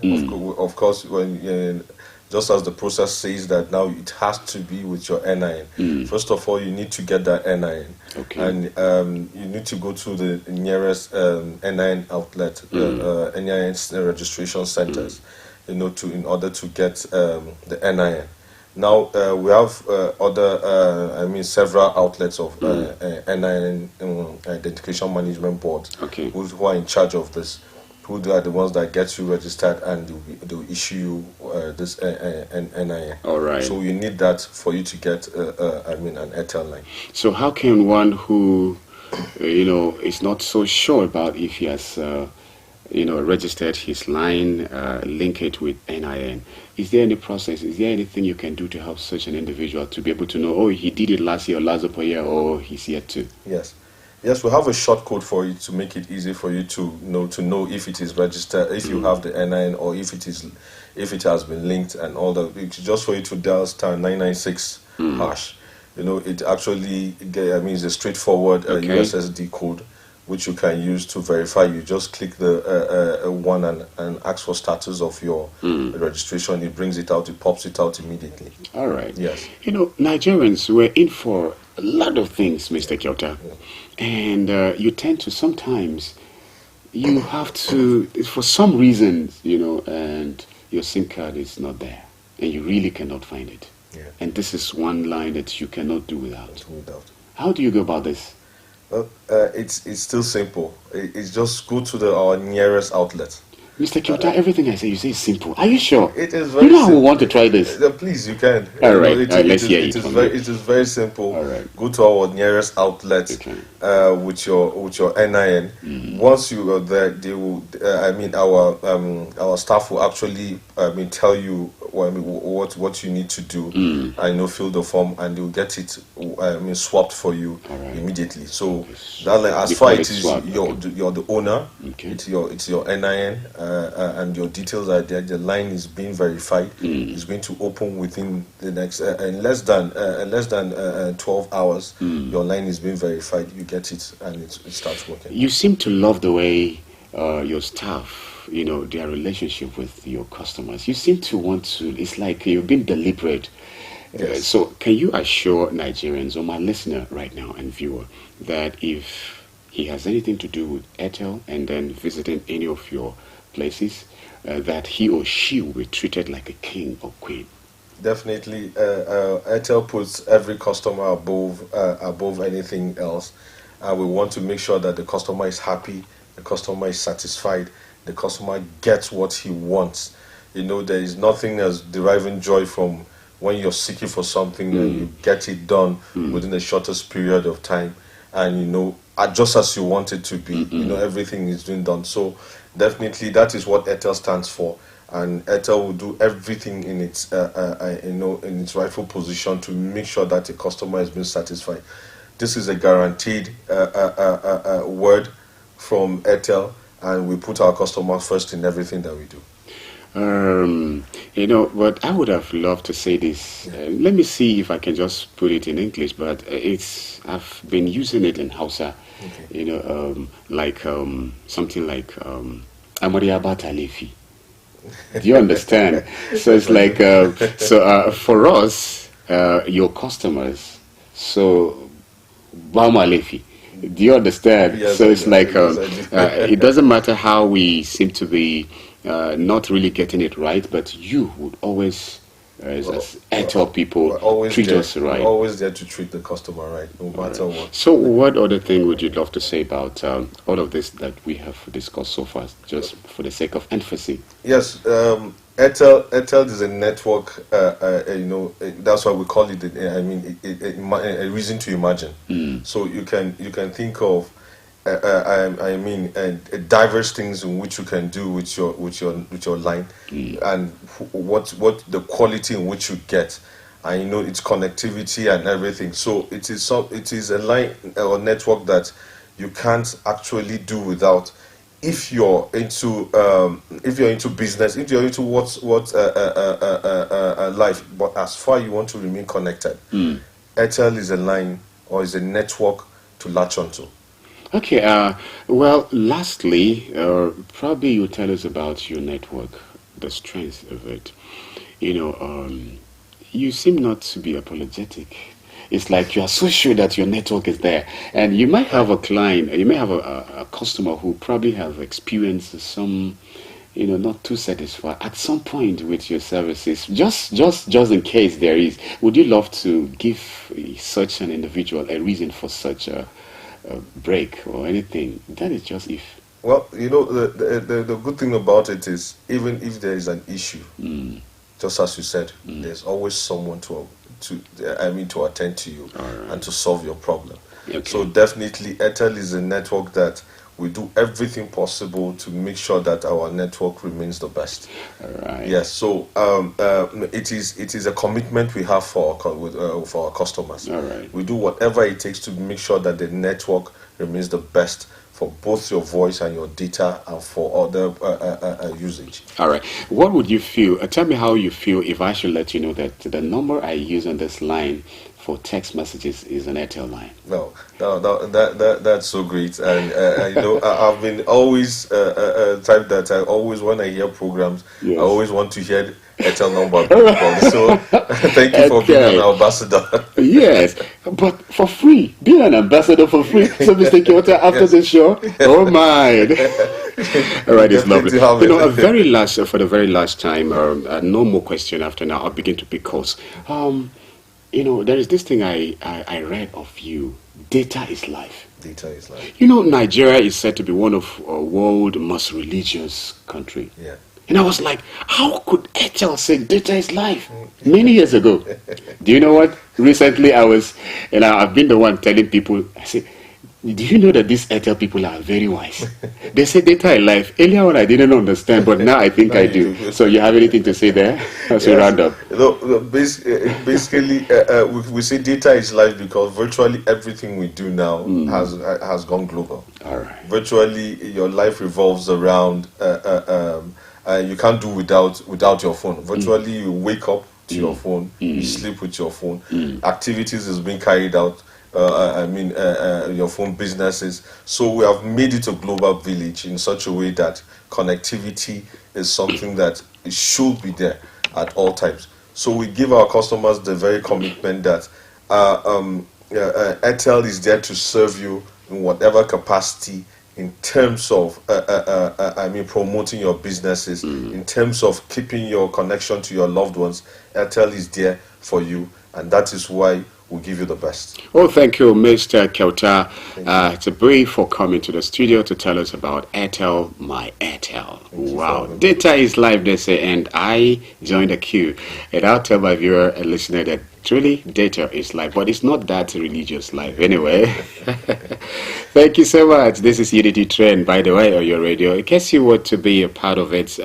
S11: of course, when just as the process says that now it has to be with your NIN. First of all, you need to get that NIN, and you need to go to the nearest NIN outlet, NIN registration centers, in order to get the NIN. Now we have several outlets of NIN Identification Management Board who are in charge of this, who are the ones that get you registered, and they'll issue you this NIN.
S1: All right.
S11: So you need that for you to get an Airtel line.
S1: So how can one who is not so sure about if he has registered his line, link it with NIN? Is there any process? Is there anything you can do to help such an individual to be able to know, oh, he did it last year or last year, or he's yet to?
S11: Yes, we have a short code for you to make it easy for you to know if it is registered, if you have the NIN, or if it has been linked and all that. It's just for you to dial *996 hash. It actually is a straightforward USSD code, which you can use to verify. You just click the one and ask for status of your registration. It brings it out. It pops it out immediately.
S1: All right.
S11: Yes.
S1: Nigerians, we're in for a lot of things, Mr. Kyota. And you tend to sometimes you have to, for some reasons, and your SIM card is not there, and you really cannot find it.
S11: Yeah.
S1: And this is one line that you cannot do without. How do you go about this?
S11: Well, it's still simple. It's just go to our nearest outlet.
S1: Mr. Kyota, everything I say, you say is simple. Are you sure?
S11: It is very simple.
S1: Who want to try this?
S11: Please, you can.
S1: All right, let's hear it.
S11: It is very simple.
S1: All right.
S11: Go to our nearest outlet with your NIN. Once you are there, they will. Our staff will actually tell you what you need to do. Fill the form, and they'll get it swapped for you immediately. So as far as you're the owner, it's your NIN. And your details are there. The line is being verified. It's going to open within the next in less than 12 hours. Your line is being verified. You get it, and it starts working.
S1: You seem to love the way your staff, their relationship with your customers. You seem to want to. It's like you've been deliberate.
S11: Yes.
S1: So, can you assure Nigerians or my listener right now and viewer that if he has anything to do with Airtel and then visiting any of your places, that he or she will be treated like a king or queen?
S11: Definitely. Airtel puts every customer above anything else. We want to make sure that the customer is happy, the customer is satisfied, the customer gets what he wants. There is nothing as deriving joy from when you're seeking for something and you get it done within the shortest period of time, and just as you want it to be. Everything is being done. So definitely that is what Airtel stands for, and Airtel will do everything in its in its rightful position to make sure that the customer has been satisfied. This is a guaranteed word from Airtel, and we put our customers first in everything that we do.
S1: But I would have loved to say this. Let me see if I can just put it in English, but I've been using it in HAUSA. Okay. Something like Amariabata Lefi. Do you understand? So it's like for us, your customers. So Bama Lefi. Do you understand?
S11: Yes,
S1: so it's like
S11: yes,
S1: it doesn't matter how we seem to be not really getting it right, but you would always, as Airtel people, treat us right.
S11: We're always there to treat the customer right, no matter what.
S1: So what other thing would you love to say about all of this that we have discussed so far, just for the sake of emphasis?
S11: Yes, Airtel is a network, that's why we call it, a reason to imagine. So you can think of diverse things in which you can do with your line, and what the quality in which you get, and its connectivity and everything. So it is a line or network that you can't actually do without. If you're into business, if you're into what life, but as far you want to remain connected, Airtel is a line or is a network to latch onto.
S1: Okay, well, lastly, probably you tell us about your network, the strength of it. You seem not to be apologetic. It's like you are so sure that your network is there. And you might have a client, you may have a customer who probably have experienced some, not too satisfied at some point with your services. Just in case there is, would you love to give such an individual a reason for such a break or anything? That is just if.
S11: Well, the good thing about it is, even if there is an issue, just as you said, there's always someone to attend to you and to solve your problem.
S1: Okay.
S11: So definitely Airtel is a network that we do everything possible to make sure that our network remains the best.
S1: All right.
S11: Yes. So it is a commitment we have for our customers.
S1: All right.
S11: We do whatever it takes to make sure that the network remains the best for both your voice and your data and for other usage.
S1: All right. What would you feel? Tell me how you feel if I should let you know that the number I use on this line for text messages is an Airtel line.
S11: No, that's so great. And I've been always type that I always, when I hear programs, yes, I always want to hear Airtel number. So thank you for being an ambassador.
S1: Yes, but for free. Be an ambassador for free. So Mr. Kyota, after the show, oh my. All right, it's lovely.
S11: To have
S1: You know,
S11: it.
S1: for the very last time, no more question after now. I'll begin to pick calls. You know, there is this thing I read of you. Data is life.
S11: Data is life.
S1: You know, Nigeria is said to be one of world's most religious country.
S11: Yeah.
S1: And I was like, how could Airtel say data is life? Many years ago. Do you know what? Recently I've been the one telling people, I said, do you know that these Airtel people are very wise? They say data is life. Earlier on I didn't understand, but now I think I do. So you have anything to say there as we round up?
S11: Basically, we say data is life because virtually everything we do now has gone global.
S1: All right.
S11: Virtually, your life revolves around. You can't do without your phone. Virtually, you wake up to your phone, you sleep with your phone. Activities is being carried out. Your phone businesses. So we have made it a global village in such a way that connectivity is something that it should be there at all times. So we give our customers the very commitment that Airtel is there to serve you in whatever capacity, in terms of promoting your businesses, in terms of keeping your connection to your loved ones. Airtel is there for you, and that is why we give you the best.
S1: Oh, thank you, Mr. Kayatarwa. It's a brief for coming to the studio to tell us about Airtel, my Airtel. Wow, data is life, they say, and I joined the queue. And I'll tell my viewer and listener that truly data is life, but it's not that religious life anyway. Thank you so much. This is Unity Trend, by the way, on your radio. In case you want to be a part of it,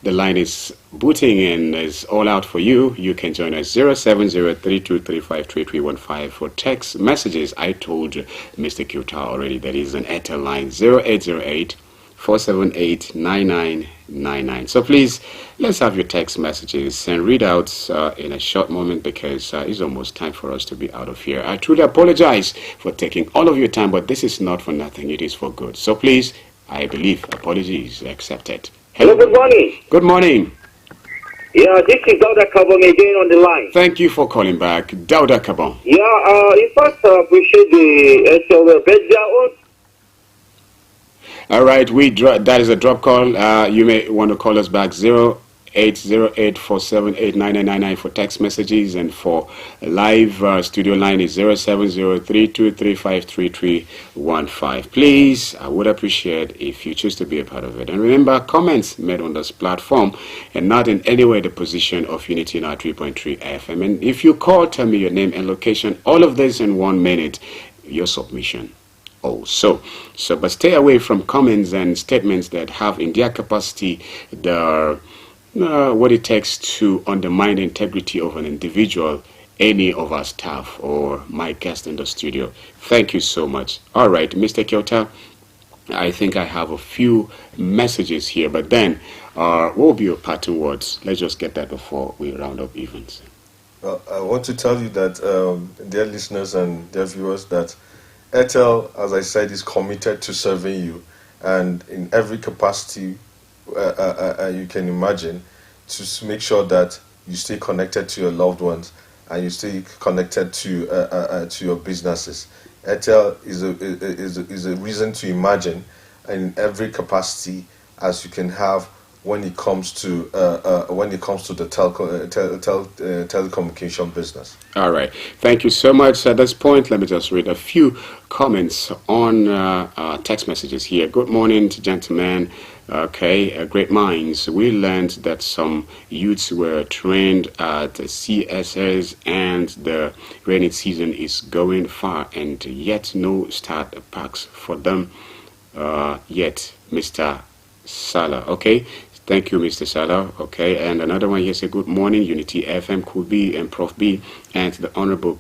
S1: the line is booting and is all out for you. You can join us 07032353315 for text messages. I told Mr. Kayatarwa already that is an Airtel line 0808-478-9999. So please, let's have your text messages and read out in a short moment because it's almost time for us to be out of here. I truly apologize for taking all of your time, but this is not for nothing. It is for good. So please, I believe apologies accepted.
S12: Hello, good morning.
S1: Good morning.
S12: Yeah, this is Dauda Kabon again on the line.
S1: Thank you for calling back, Dauda Kabon.
S12: Yeah, in fact, I appreciate the SL background.
S1: All right, that is a drop call. You may want to call us back 0808-478-9999 for text messages, and for live studio line is 07032353315. Please, I would appreciate if you choose to be a part of it. And remember, comments made on this platform and not in any way the position of Unity 3.3 FM. And if you call, tell me your name and location. All of this in 1 minute. Your submission. Also, but stay away from comments and statements that have in their capacity what it takes to undermine the integrity of an individual, any of our staff, or my guest in the studio. Thank you so much. All right, Mr. Kayatarwa, I think I have a few messages here, but then what will be your parting words? Let's just get that before we round up events.
S11: Well, I want to tell you that, dear listeners and dear viewers, that Airtel, as I said, is committed to serving you, and in every capacity you can imagine, to make sure that you stay connected to your loved ones and you stay connected to your businesses. Airtel is a reason to imagine in every capacity as you can have when it comes to the telecommunication business. All
S1: right, thank you so much. At this point, let me just read a few comments on text messages here. Good morning, gentlemen. Okay, great minds. We learned that some youths were trained at CSS and the rainy season is going far, and yet no start packs for them yet, Mr. Salah. Okay. Thank you, Mr. Salah. Okay, and another one here says, good morning, Unity FM, Cool B and Prof B, and the Honorable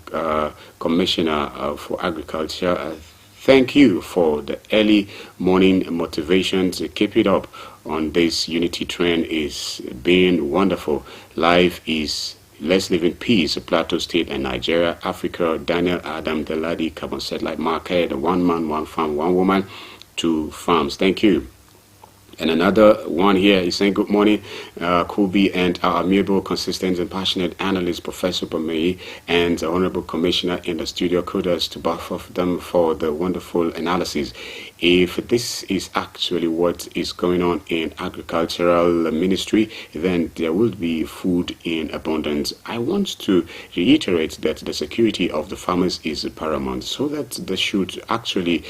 S1: Commissioner for Agriculture. Thank you for the early morning motivation to keep it up on this Unity trend. Is being wonderful. Life is let's live in peace. Plateau State and Nigeria, Africa. Daniel Adam, the lady, Carbon Satellite Market, the 1 man, 1 farm, 1 woman, 2 farms. Thank you. And another one here is saying, good morning, Kubi and our amiable, consistent, and passionate analyst, Professor Bamei, and the Honorable Commissioner in the studio. Kudos to both of them for the wonderful analysis. if this is actually what is going on in agricultural ministry, then there will be food in abundance. I want to reiterate that the security of the farmers is paramount, so that they should actually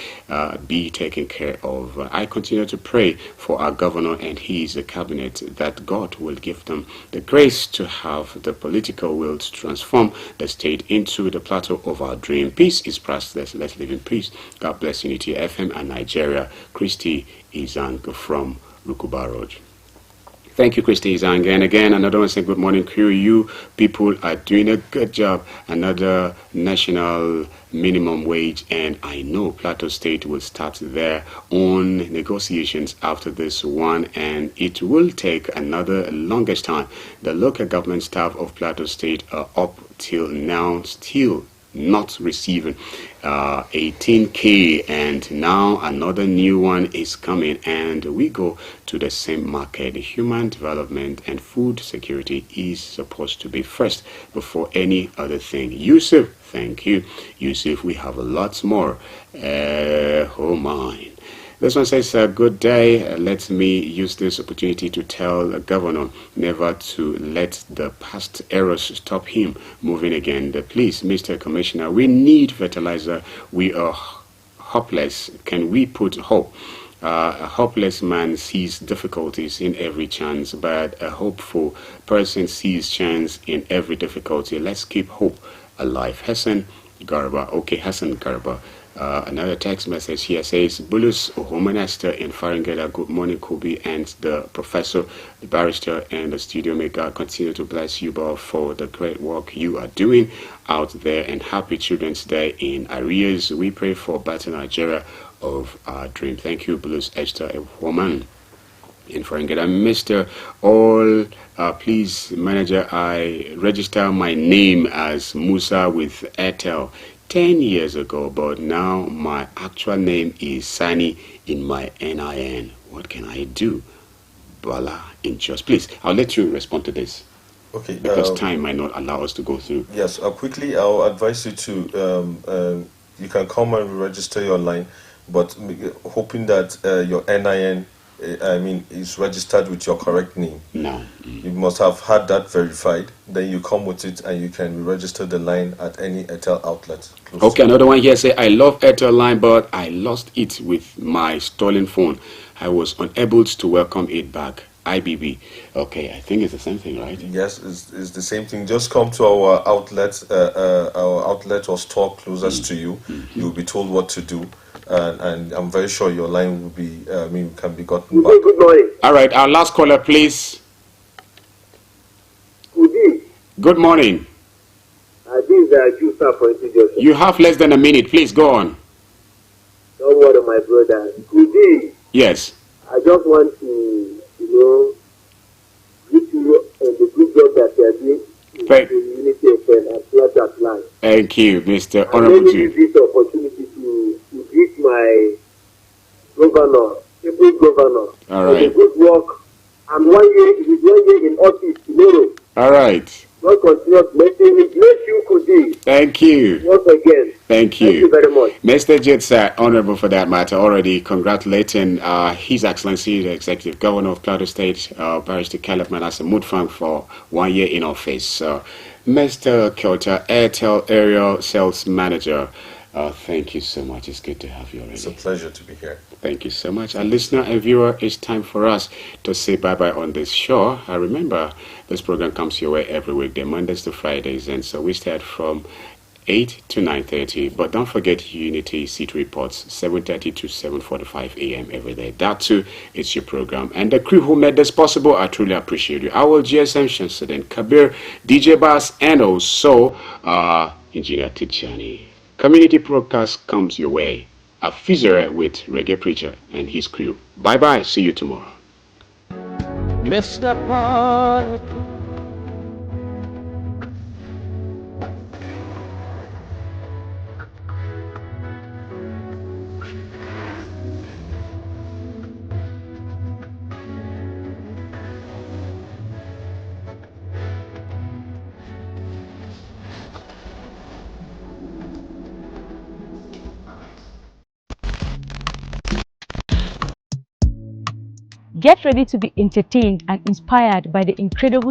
S1: be taken care of. I continue to pray for our governor and his cabinet, that God will give them the grace to have the political will to transform the state into the plateau of our dream. Peace is priceless. Let's live in peace. God bless Unity FM and Nigeria. Christy Izang from Rukuba Road. Thank you, Christy Izang. And again, another one saying good morning, crew. You people are doing a good job. Another national minimum wage, and I know Plateau State will start their own negotiations after this one, and it will take another longest time. The local government staff of Plateau State are up till now still not receiving 18K, and now another new one is coming, and we go to the same market. Human development and food security is supposed to be first before any other thing. Yusuf, thank you. Yusuf, we have a lot more. Oh my. This one says, good day. Let me use this opportunity to tell the governor never to let the past errors stop him moving again. Please, Mr. Commissioner, we need fertilizer. We are hopeless. Can we put hope? A hopeless man sees difficulties in every chance, but a hopeful person sees chance in every difficulty. Let's keep hope alive. Hassan Garba. Okay, Hassan Garba. Another text message here says, Bulus Ohomanester in Farangela, good morning, Kobe, and the professor, the barrister, and the studio. May God continue to bless you both for the great work you are doing out there, and happy Children's Day in arrears. We pray for better Nigeria of our dream. Thank you, Bulus Esther, a woman in Farangela. Mr. All, please, manager, I register my name as Musa with Airtel 10 years ago, but now my actual name is Sani in my NIN. What can I do? Bala in just, please, I'll let you respond to this.
S11: Okay.
S1: Because time might not allow us to go through.
S11: Yes, quickly, I'll advise you to, you can come and register your line, but hoping that your NIN, is registered with your correct name.
S1: No.
S11: You must have had that verified. Then you come with it and you can register the line at any Airtel outlet.
S1: Okay, another one here say, I love Airtel line, but I lost it with my stolen phone. I was unable to welcome it back. IBB. Okay, I think it's the same thing, right?
S11: Yes, it's the same thing. Just come to our outlet or store closest to you. You'll be told what to do. And I'm very sure your line will be, can be gotten back.
S12: Good morning.
S1: All right, our last caller, please. Good morning.
S12: This is Justa for introduction.
S1: You have less than a minute. Please go on.
S12: Don't worry, my brother. Good day.
S1: Yes.
S12: I just want to, greet you and the good job that you are doing in Unity FM and PLATEAU line.
S1: Thank you, Mr.
S12: I
S1: Honorable.
S12: really use this opportunity to greet my governor, the governor,
S1: All right.
S12: for the good work. And 1 year in office tomorrow.
S1: All right.
S12: God continue blessing me. Bless you, Kudi.
S1: Thank you.
S12: Once again.
S1: Thank you.
S12: Thank you very much.
S1: Mr. Jitsa, Honorable for that matter, already congratulating His Excellency, the Executive Governor of Plateau State, Barrister Caleb Manasseh Mutfang, for 1 year in office. Mr. Kyota, Airtel Area Sales Manager, thank you so much. It's good to have you already.
S11: It's a pleasure to be here.
S1: Thank you so much. Our listener and viewer, it's time for us to say bye-bye on this show. Remember, this program comes your way every weekday, Mondays to Fridays, and so we start from 8 to 9:30. But don't forget Unity Seat Reports, 7:30 to 7:45 a.m. every day. That too, it's your program. And the crew who made this possible, I truly appreciate you. Our GSM Shamsuddin, Kabir, DJ Bass, and also Engineer Tijani. Community broadcast comes your way. A Fizzer with Reggae Preacher and his crew. Bye-bye. See you tomorrow.
S7: Mr. Politics.
S10: Get ready to be entertained and inspired by the incredible